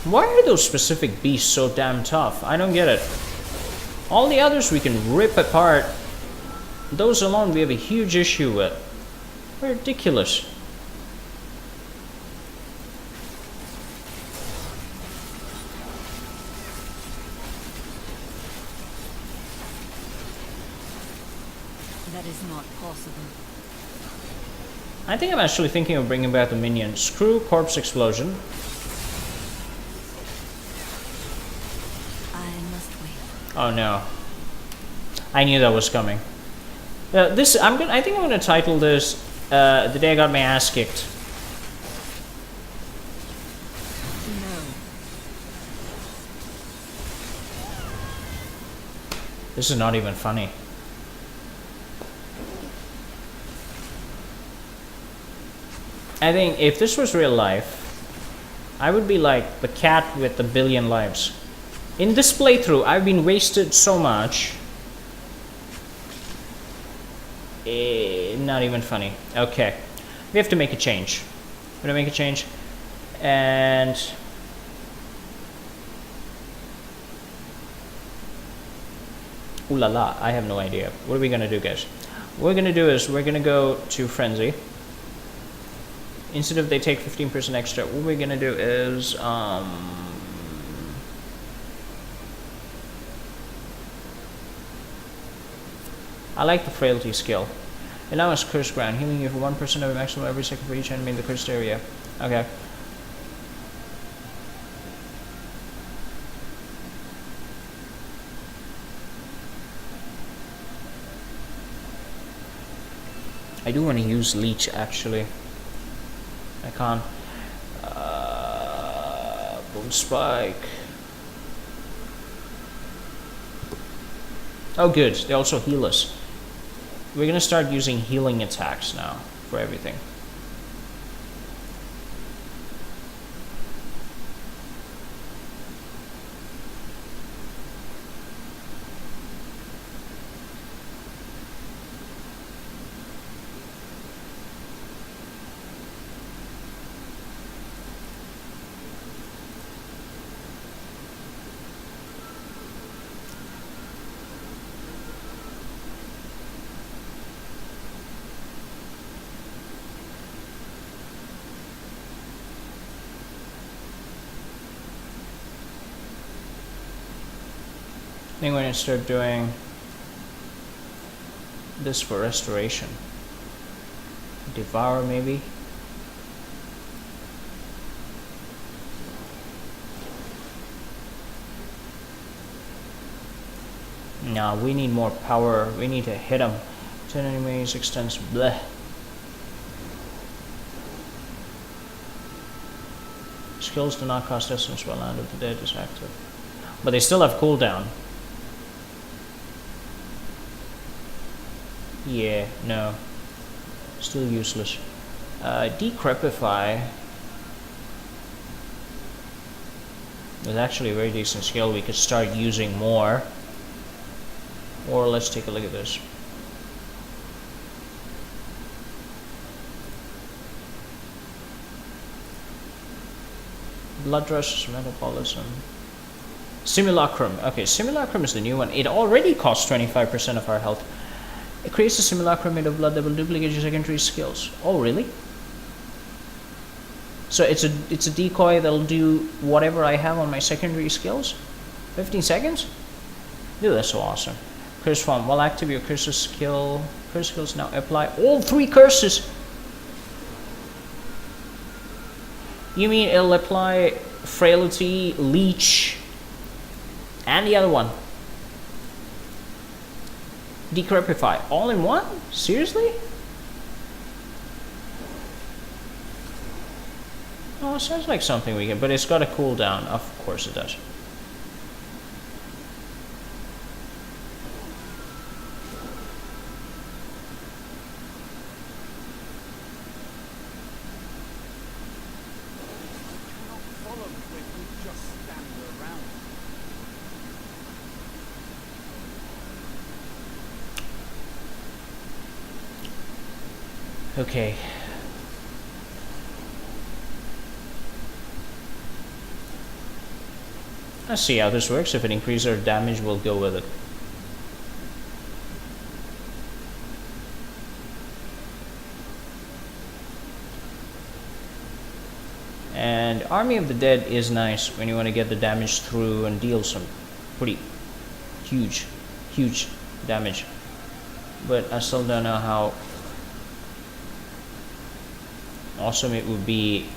Why are those specific beasts so damn tough? I don't get it. All the others we can rip apart Those alone we have a huge issue with. Ridiculous. That is not possible. I think I'm actually thinking of bringing back the minion. Screw corpse explosion. I must wait. Oh no. I knew that was coming. I think I'm gonna title this The Day I Got My Ass Kicked. No. This is not even funny. I think if this was real life, I would be like the cat with the billion lives. In this playthrough, I've been wasted so much. Not even funny. Okay. We have to make a change. We're gonna make a change. And ooh la la, I have no idea. What are we gonna do, guys? What we're gonna do is we're gonna go to Frenzy. Instead of they take 15% extra, what we're gonna do is I like the frailty skill. Allow us curse ground, healing you for 1% of the maximum every second for each enemy in the cursed area. Okay. I do want to use leech actually. I can't. Boom spike. Oh good, they also heal us. We're gonna start using healing attacks now for everything. I think we're gonna start doing this for restoration. Devour maybe. No, we need more power. We need to hit them. 10 enemies extends. Bleh. Skills do not cost essence while Land of the Dead is active. But they still have cooldown. Yeah, no. Still useless. Decrepify is actually a very decent skill. We could start using more. Or let's take a look at this. Blood rush, metabolism. Simulacrum. Okay, Simulacrum is the new one. It already costs 25% of our health. It creates a simulacrum made of blood that will duplicate your secondary skills. Oh, really? So it's a decoy that'll do whatever I have on my secondary skills? 15 seconds? Dude, that's so awesome. Curse form. While active, your curse skills now apply all 3 curses. You mean it'll apply frailty, leech, and the other one? Decrepify all in one? Seriously? Oh, sounds like something we can, but it's got a cooldown. Of course it does. Okay. Let's see how this works. If it increases our damage, we'll go with it. And Army of the Dead is nice when you want to get the damage through and deal some pretty huge damage. But I still don't know how awesome it would be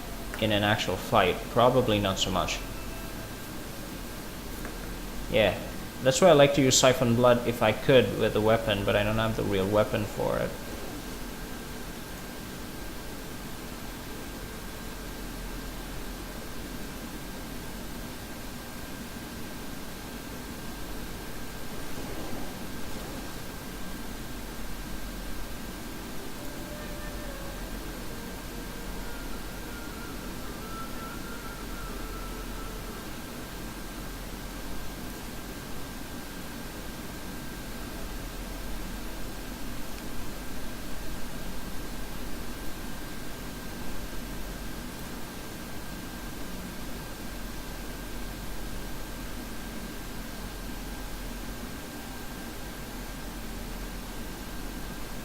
in an actual fight. Probably not so much. Yeah, that's why I like to use Siphon Blood if I could with the weapon, but I don't have the real weapon for it.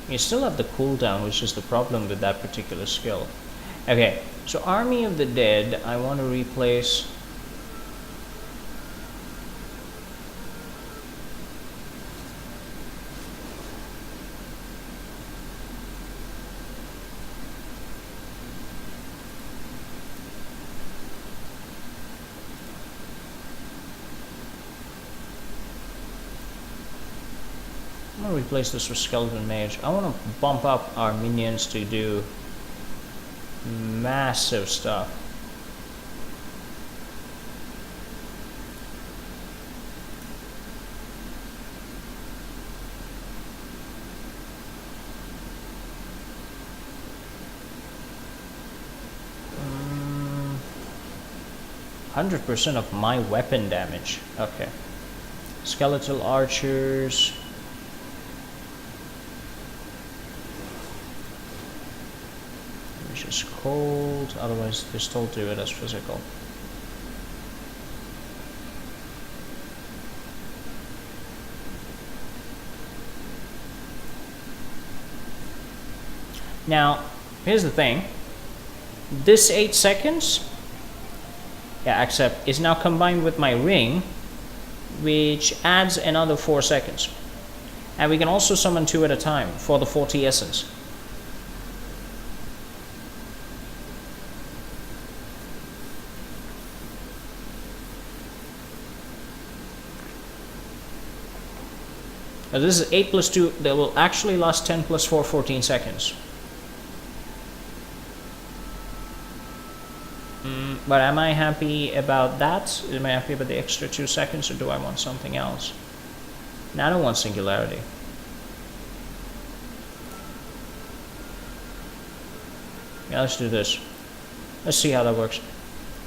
You still have the cooldown, which is the problem with that particular skill. Okay, so Army of the Dead, I want to replace... I'm gonna replace this with Skeleton Mage. I want to bump up our minions to do massive stuff. Mm, 100% of my weapon damage. Okay. Skeletal archers. Is cold, otherwise they still do it as physical. Now, here's the thing. This 8 seconds, is now combined with my ring, which adds another 4 seconds. And we can also summon 2 at a time for the 40 essence. Now this is 8 plus 2, that will actually last 10 plus 4, 14 seconds. But am I happy about that? Am I happy about the extra 2 seconds, or do I want something else? Now I don't want Singularity. Yeah, let's do this. Let's see how that works.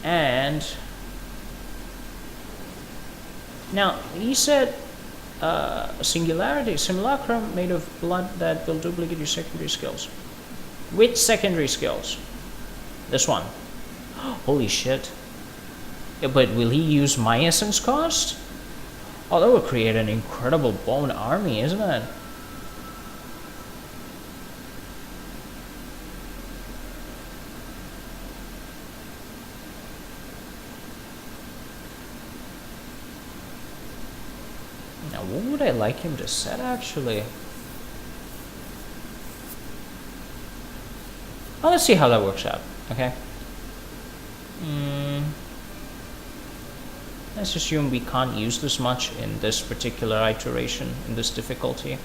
And now he said Singularity, Simulacrum made of blood that will duplicate your secondary skills. Which secondary skills? This one. Holy shit. Yeah, but will he use my essence cost? Oh, that would create an incredible bone army, isn't it? Now, what would I like him to set, actually? Well, let's see how that works out, okay? Let's assume we can't use this much in this particular iteration, in this difficulty.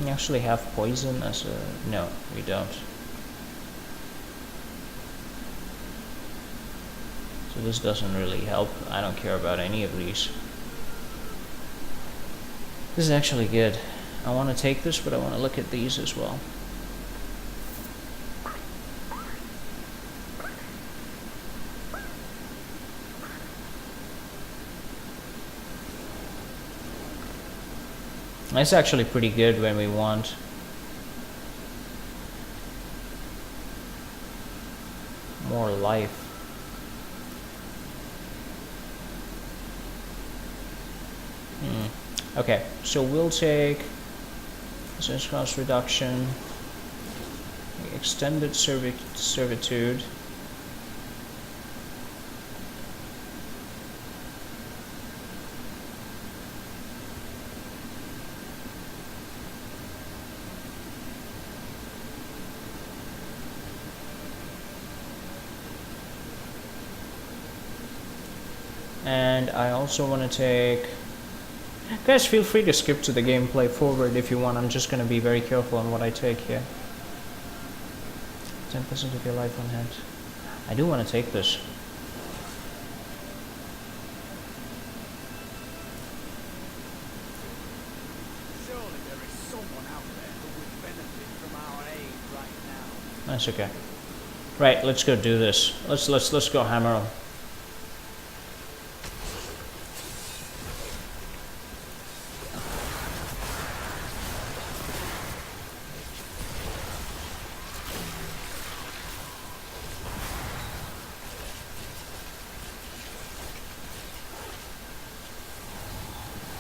We actually have poison as a... no, we don't. So this doesn't really help. I don't care about any of these. This is actually good. I want to take this, but I want to look at these as well. That's actually pretty good when we want. More life. Okay, so we'll take resistance cost reduction, extended servitude. And I also want to take... Guys, feel free to skip to the gameplay forward if you want. I'm just going to be very careful on what I take here. 10% of your life on hand. I do want to take this. Surely there is someone out there who would benefit from our aid right now. That's okay. Right, let's go do this. Let's go hammer them.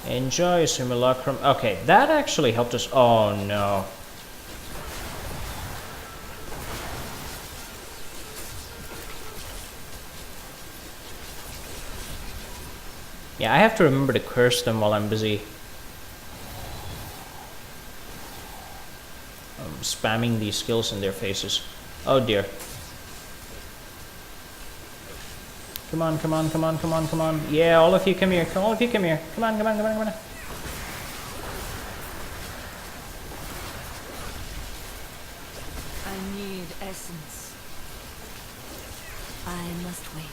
Enjoy simulacrum. Okay, that actually helped us. Oh no. Yeah, I have to remember to curse them while I'm busy spamming these skills in their faces. Oh dear. Come on, come on, come on, come on, come on. Yeah, all of you come here. All of you come here. Come on, come on, come on, come on. I need essence. I must wait.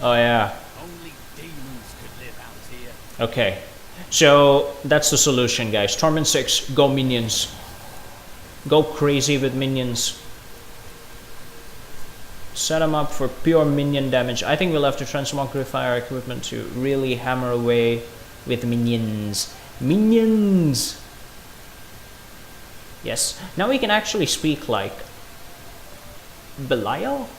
Oh yeah. Only demons could live out here. Okay. So that's the solution, guys. Torment 6, go minions. Go crazy with minions. Set them up for pure minion damage. I think we'll have to transmogrify our equipment to really hammer away with minions. Minions! Yes. Now we can actually speak like Belial?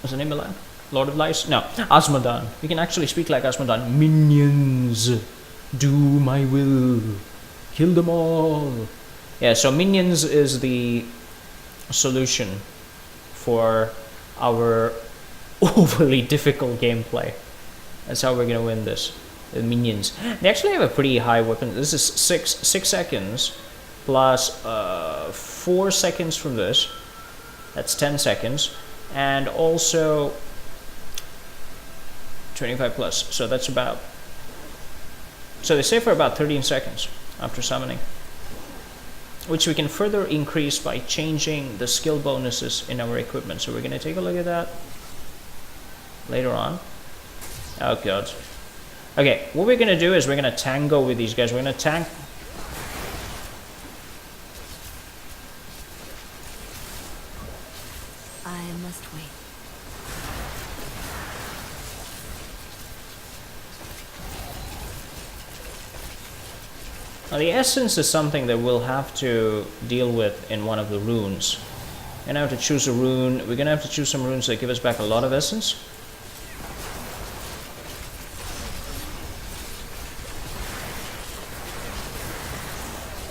Was the name Belial? Lord of Lies? No. Asmodan. We can actually speak like Asmodan. Minions! Do my will. Kill them all. Yeah, so minions is the solution for our overly difficult gameplay. That's how we're gonna win this. The minions. They actually have a pretty high weapon. This is 6 seconds plus 4 seconds from this. That's 10 seconds. And also 25 plus. So that's about... So they stay for about 13 seconds after summoning, which we can further increase by changing the skill bonuses in our equipment. So we're going to take a look at that later on. Oh god. Okay, what we're going to do is we're going to tango with these guys. We're going to tank. I must wait. Now the essence is something that we'll have to deal with in one of the runes. We're going to have to choose a rune. We're going to have to choose some runes that give us back a lot of essence.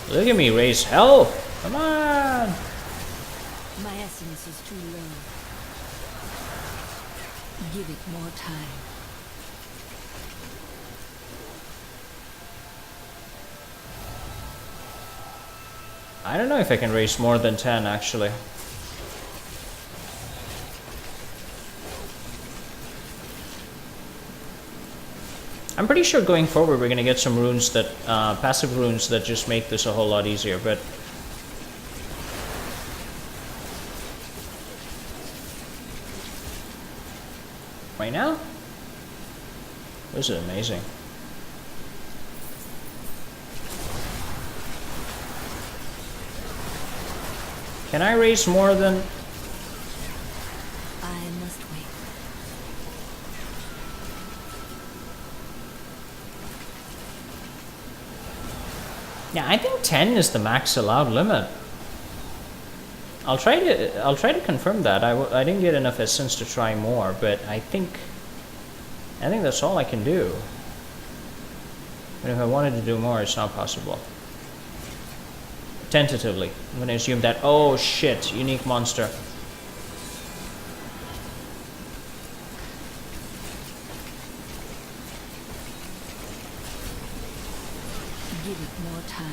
Look at me raise hell! Come on! My essence is too low. Give it more time. I don't know if I can raise more than 10 actually. I'm pretty sure going forward we're gonna get some runes that, passive runes that just make this a whole lot easier, but... Right now? This is amazing. Can I raise more than... I I must wait. Yeah, I think 10 is the max allowed limit. I'll try to confirm that. I didn't get enough essence to try more, but I think that's all I can do. But if I wanted to do more, it's not possible. Tentatively, I'm gonna assume that. Oh shit, unique monster. Give it more time.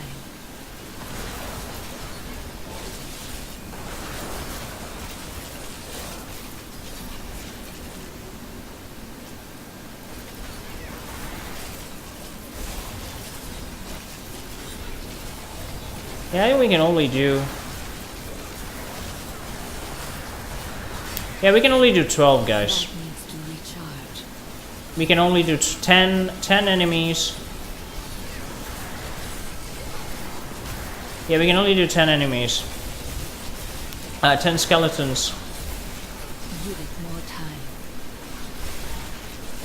Yeah, I think we can only do... Yeah, we can only do 12, guys. That needs to recharge. We can only do 10 enemies. Yeah, we can only do 10 enemies. 10 skeletons. Give it more time.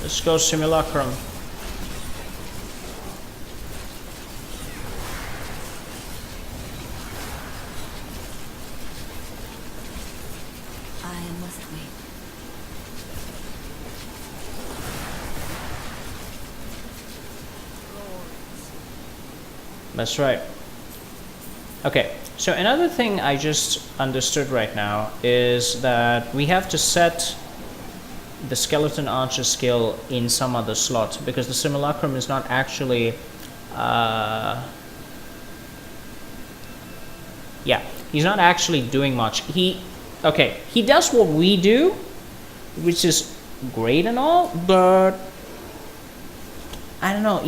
Let's go simulacrum. I must wait. That's right. Okay, so another thing I just understood right now is that we have to set the skeleton archer skill in some other slot because the simulacrum is not actually yeah, he's not actually doing much. He does what we do, which is great and all, but I don't know.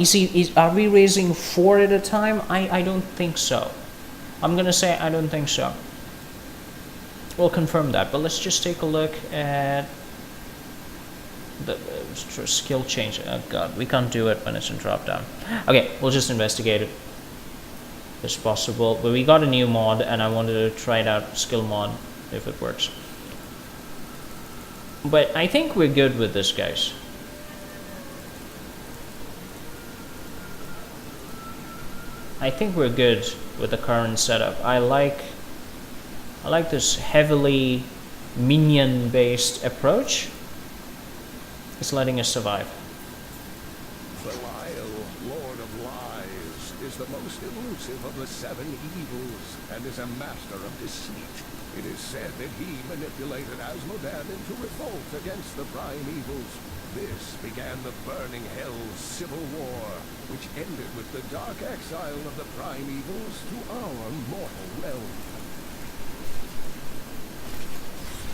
Are we raising 4 at a time? I don't think so. I'm gonna say I don't think so. We'll confirm that, but let's just take a look at the skill change. Oh god, we can't do it when it's in drop down. Okay, we'll just investigate it. It's possible, but we got a new mod and I wanted to try it out, skill mod, if it works. But I think we're good with this, guys. I think we're good with the current setup. I like this heavily minion-based approach. It's letting us survive. Belial, Lord of Lies, is the most elusive of the 7 evils, and is a master of deceit. It is said that he manipulated Asmodan into revolt against the prime evils. This began the Burning Hell's civil war, which ended with the dark exile of the prime evils to our mortal realm.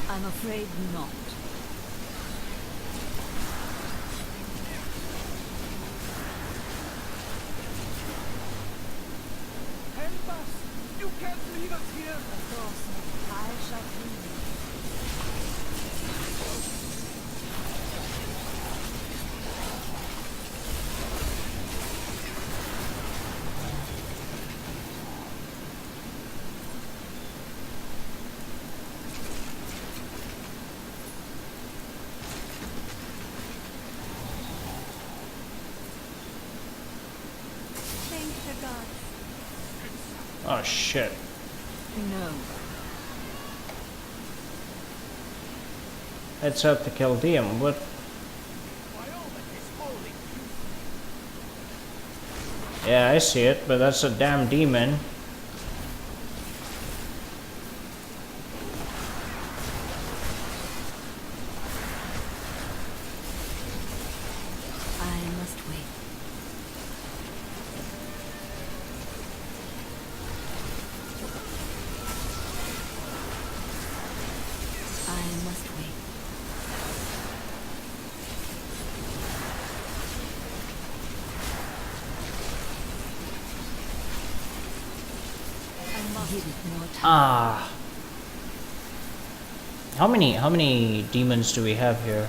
I'm afraid not. Help us! You can't leave us here! Of course, I shall free you. Thank the gods. Oh shit. No. It's up to Chaldeum. What? Yeah, I see it, but that's a damn demon. I must wait. I must wait. I must give it more time. Ah. How many demons do we have here?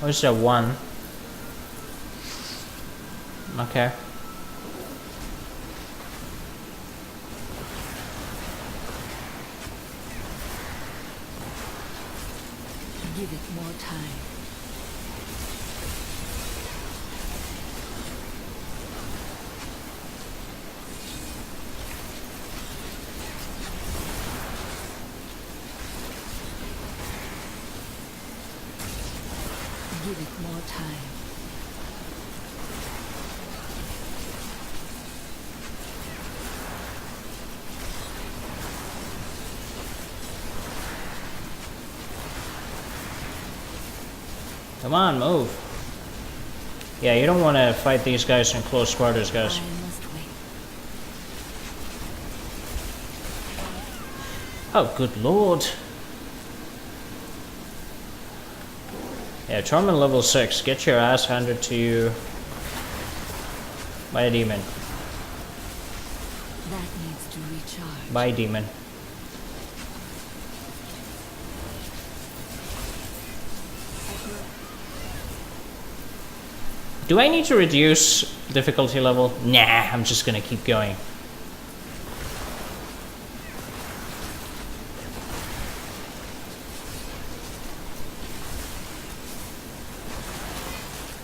Oh, is there 1? Okay. Give it more time. Give it more time. Come on, move. Yeah, you don't want to fight these guys in close quarters, guys. I must wait. Oh, good lord. Yeah, Torment level 6. Get your ass handed to you by a demon. That needs to recharge. By a demon. Do I need to reduce difficulty level? Nah, I'm just gonna keep going.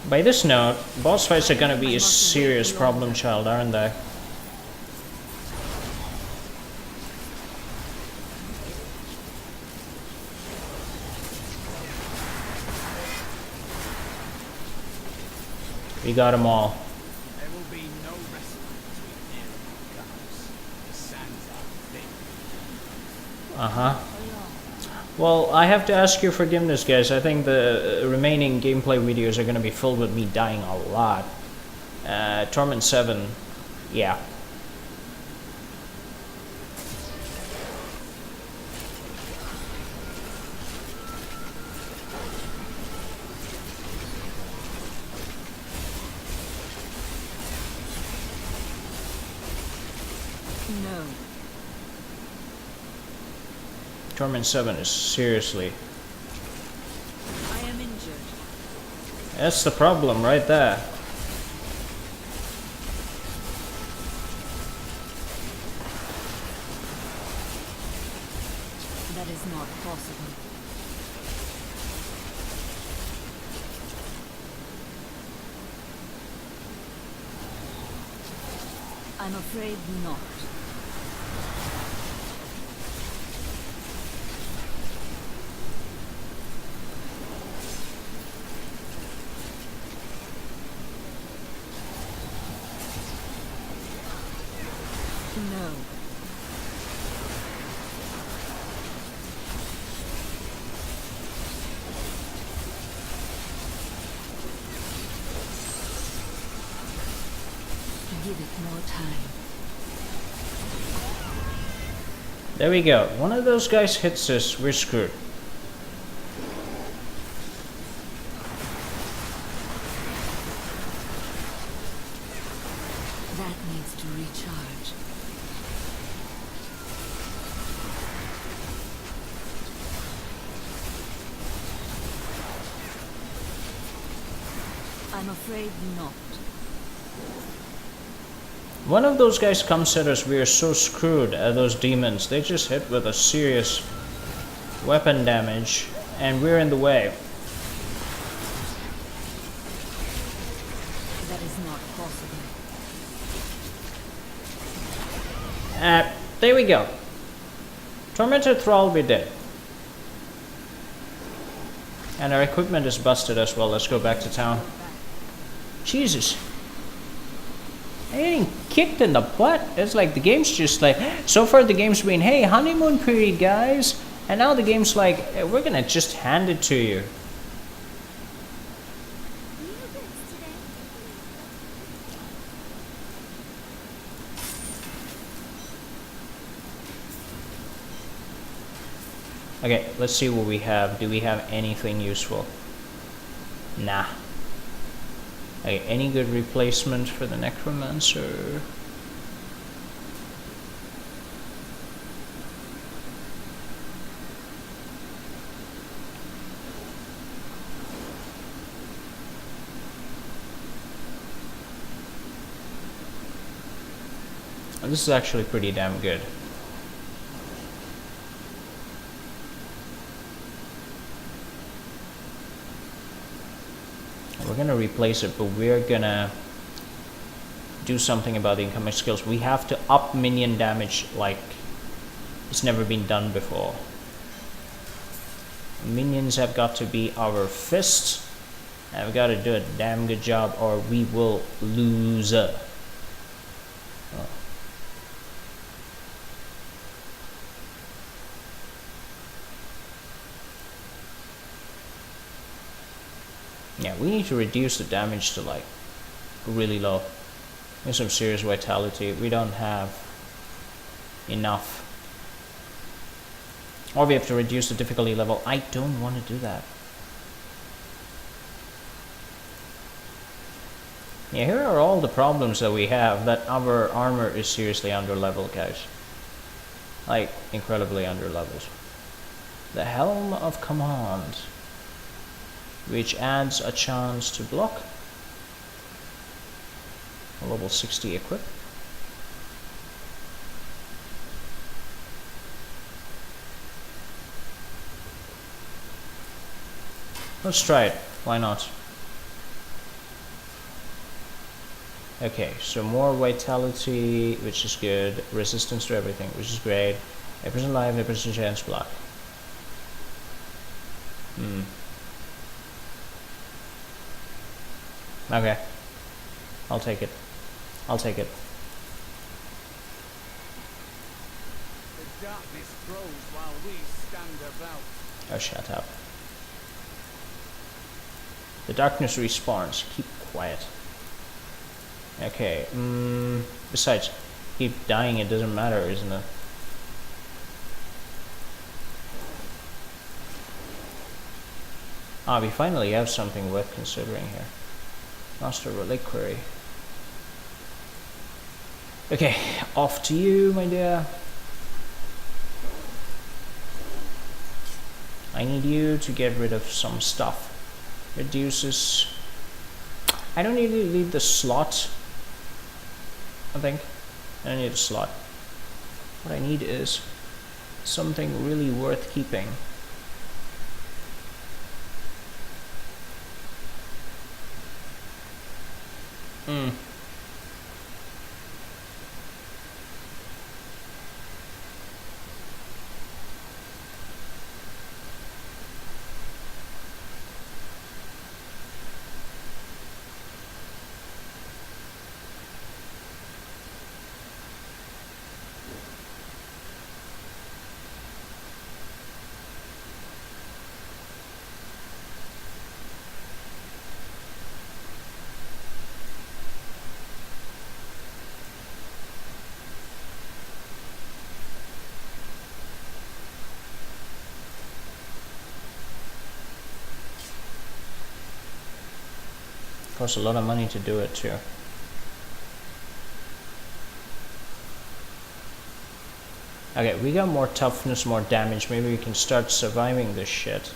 By this note, boss fights are gonna be a serious problem child, aren't they? We got them all. There will be no respite between here and Gauss. The sands are thick. Uh-huh. Well, I have to ask your forgiveness, guys. I think the remaining gameplay videos are going to be filled with me dying a lot. Torment 7, yeah. No. Torment 7 is seriously... I am injured. That's the problem right there. That is not possible. I'm afraid not. No. Give it more time. There we go. One of those guys hits us, we're screwed. That needs to recharge. I'm afraid not. One of those guys comes at us, we are so screwed at those demons. They just hit with a serious weapon damage, and we're in the way. That is not possible. There we go. Tormented Thrall, we did. And our equipment is busted as well. Let's go back to town. Jesus. I'm getting kicked in the butt. It's like the game's just like, so far the game's been, hey, honeymoon period, guys. And now the game's like, hey, we're gonna just hand it to you. Okay, let's see what we have. Do we have anything useful? Nah. Okay, any good replacement for the Necromancer? Oh, this is actually pretty damn good. we're gonna replace it, but we're gonna do something about the incoming skills. We have to up minion damage like it's never been done before. Minions have got to be our fist, and we've got to do a damn good job or we will lose. Oh. Yeah, we need to reduce the damage to like really low. There's some serious vitality. We don't have enough. Or we have to reduce the difficulty level. I don't want to do that. Yeah, here are all the problems that we have. That our armor is seriously under level, guys. Like, incredibly under levels. The Helm of Command, which adds a chance to block. A level 60 equip. Let's try it. Why not? Okay, so more vitality, which is good. Resistance to everything, which is great. 8% life, 8% chance block. Okay. I'll take it. I'll take it. The darkness grows while we stand about. Oh, shut up. The darkness respawns. Keep quiet. Okay. Besides, keep dying. It doesn't matter, isn't it? Ah, we finally have something worth considering here. Master Reliquary. Okay, off to you, my dear. I need you to get rid of some stuff. Reduces... I don't need to leave the slot. I think. I don't need a slot. What I need is something really worth keeping. Costs a lot of money to do it too. Okay, we got more toughness, more damage. Maybe we can start surviving this shit.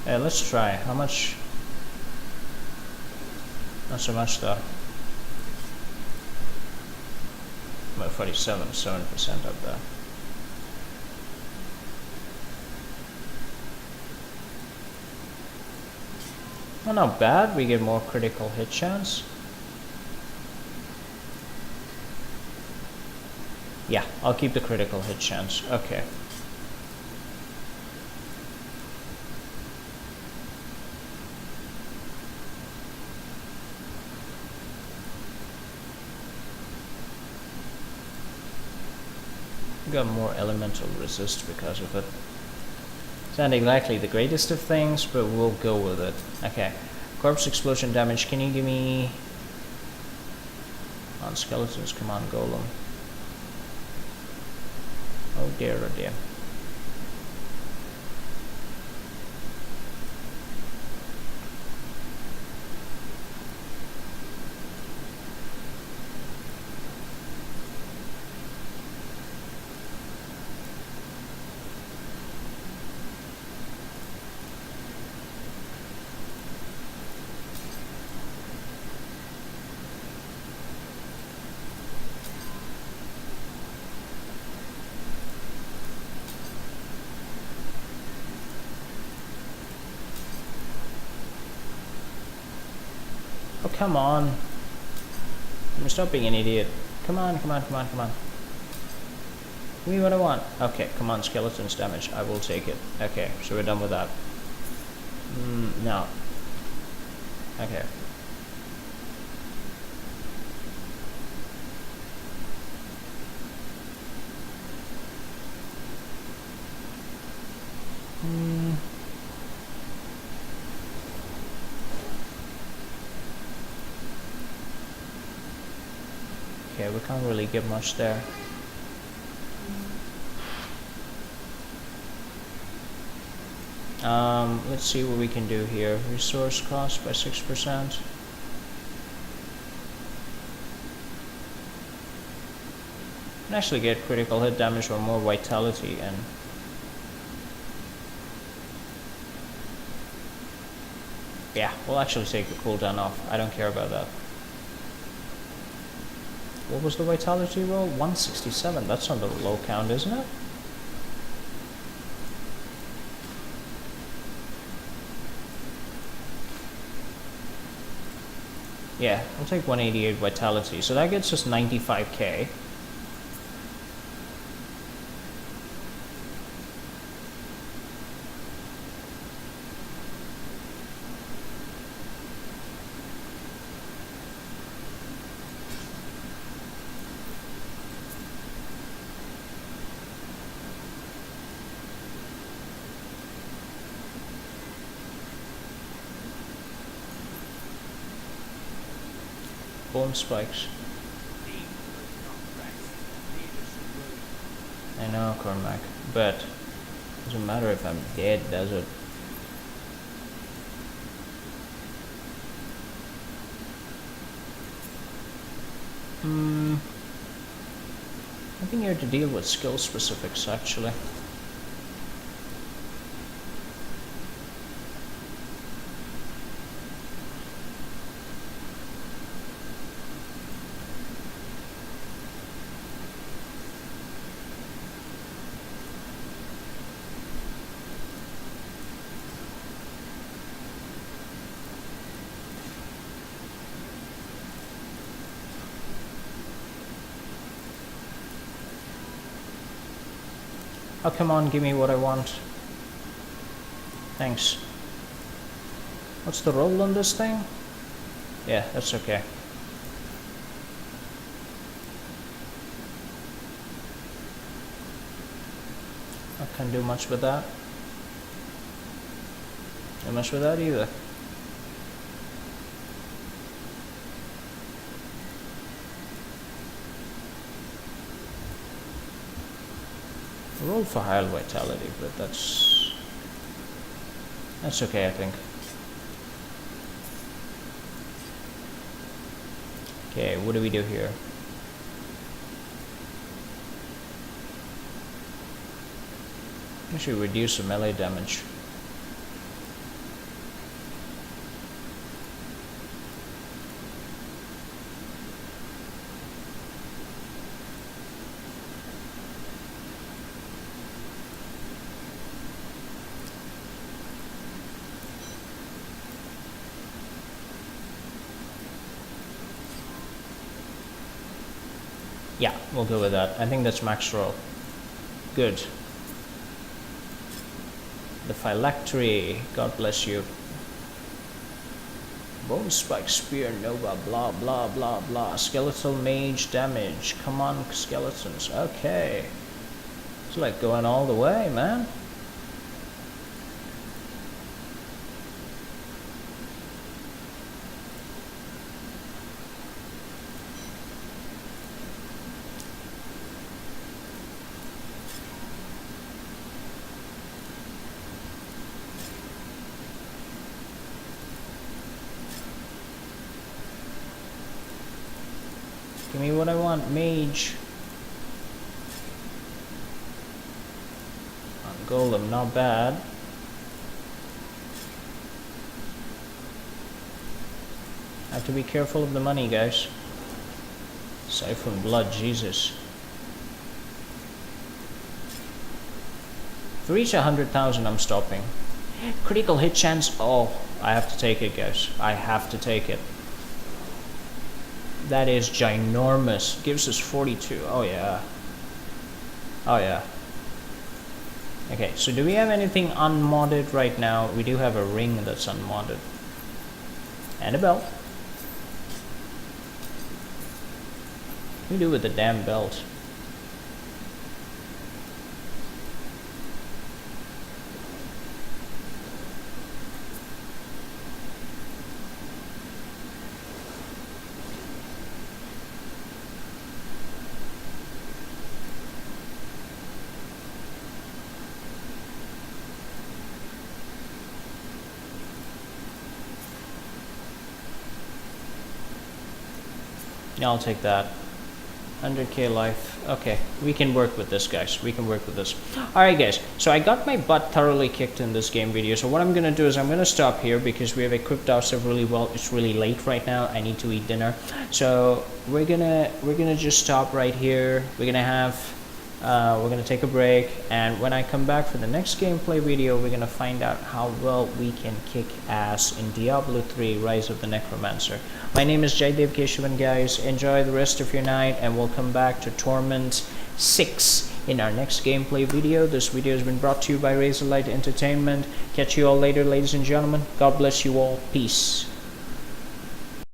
Yeah, let's try. How much? Not so much though. About 47% up there. Well, not bad. We get more critical hit chance. Yeah, I'll keep the critical hit chance. Okay. Got more elemental resist because of it. It's not exactly the greatest of things, but we'll go with it. Okay. Corpse explosion damage. Can you give me on skeletons? Come on, golem. Oh dear, oh dear. come on. Stop being an idiot. Come on, come on, come on, come on. Give me what I want. Okay, come on, skeletons damage. I will take it. Okay, so we're done with that. No. Okay. Okay, we can't really get much there. Let's see what we can do here. Resource cost by 6%. Can actually get critical hit damage or more vitality, and yeah, we'll actually take the cooldown off. I don't care about that. What was the vitality roll? 167. That's on the low count, isn't it? Yeah, we'll take 188 vitality. So that gets us 95k. Bone spikes. I know, Cormac, but it doesn't matter if I'm dead, does it? Nothing here to deal with skill specifics, actually. Oh, come on, give me what I want. Thanks. What's the roll on this thing? Yeah, that's okay. I can't do much with that. Do much with that either. Roll for higher vitality, but that's okay, I think. Okay, what do we do here? Actually reduce the melee damage. Yeah, we'll go with that. I think that's max roll. Good. The phylactery, God bless you. Bone spike spear nova, blah blah blah blah. Skeletal mage damage. Come on, skeletons. Okay. It's like going all the way, man. Give me what I want, mage. Golem, not bad. Have to be careful of the money, guys. Siphon blood, Jesus. To reach 100,000, I'm stopping. Critical hit chance. Oh, I have to take it, guys. I have to take it. That is ginormous. Gives us 42. Oh yeah. Oh yeah. Okay, so do we have anything unmodded right now? We do have a ring that's unmodded. And a belt. What do we do with the damn belt? Yeah, I'll take that. 100k life. Okay, we can work with this, guys. We can work with this. Alright, guys. So I got my butt thoroughly kicked in this game video. So what I'm gonna do is I'm gonna stop here because we have equipped ourselves really well. It's really late right now. I need to eat dinner. So we're gonna just stop right here. We're gonna take a break, and when I come back for the next gameplay video, we're gonna find out how well we can kick ass in Diablo 3 Rise of the Necromancer. My name is Jaidev Keshavan, guys. Enjoy the rest of your night, and we'll come back to Torment 6 in our next gameplay video. This video has been brought to you by Razorlight Entertainment. Catch you all later, ladies and gentlemen. God bless you all. Peace.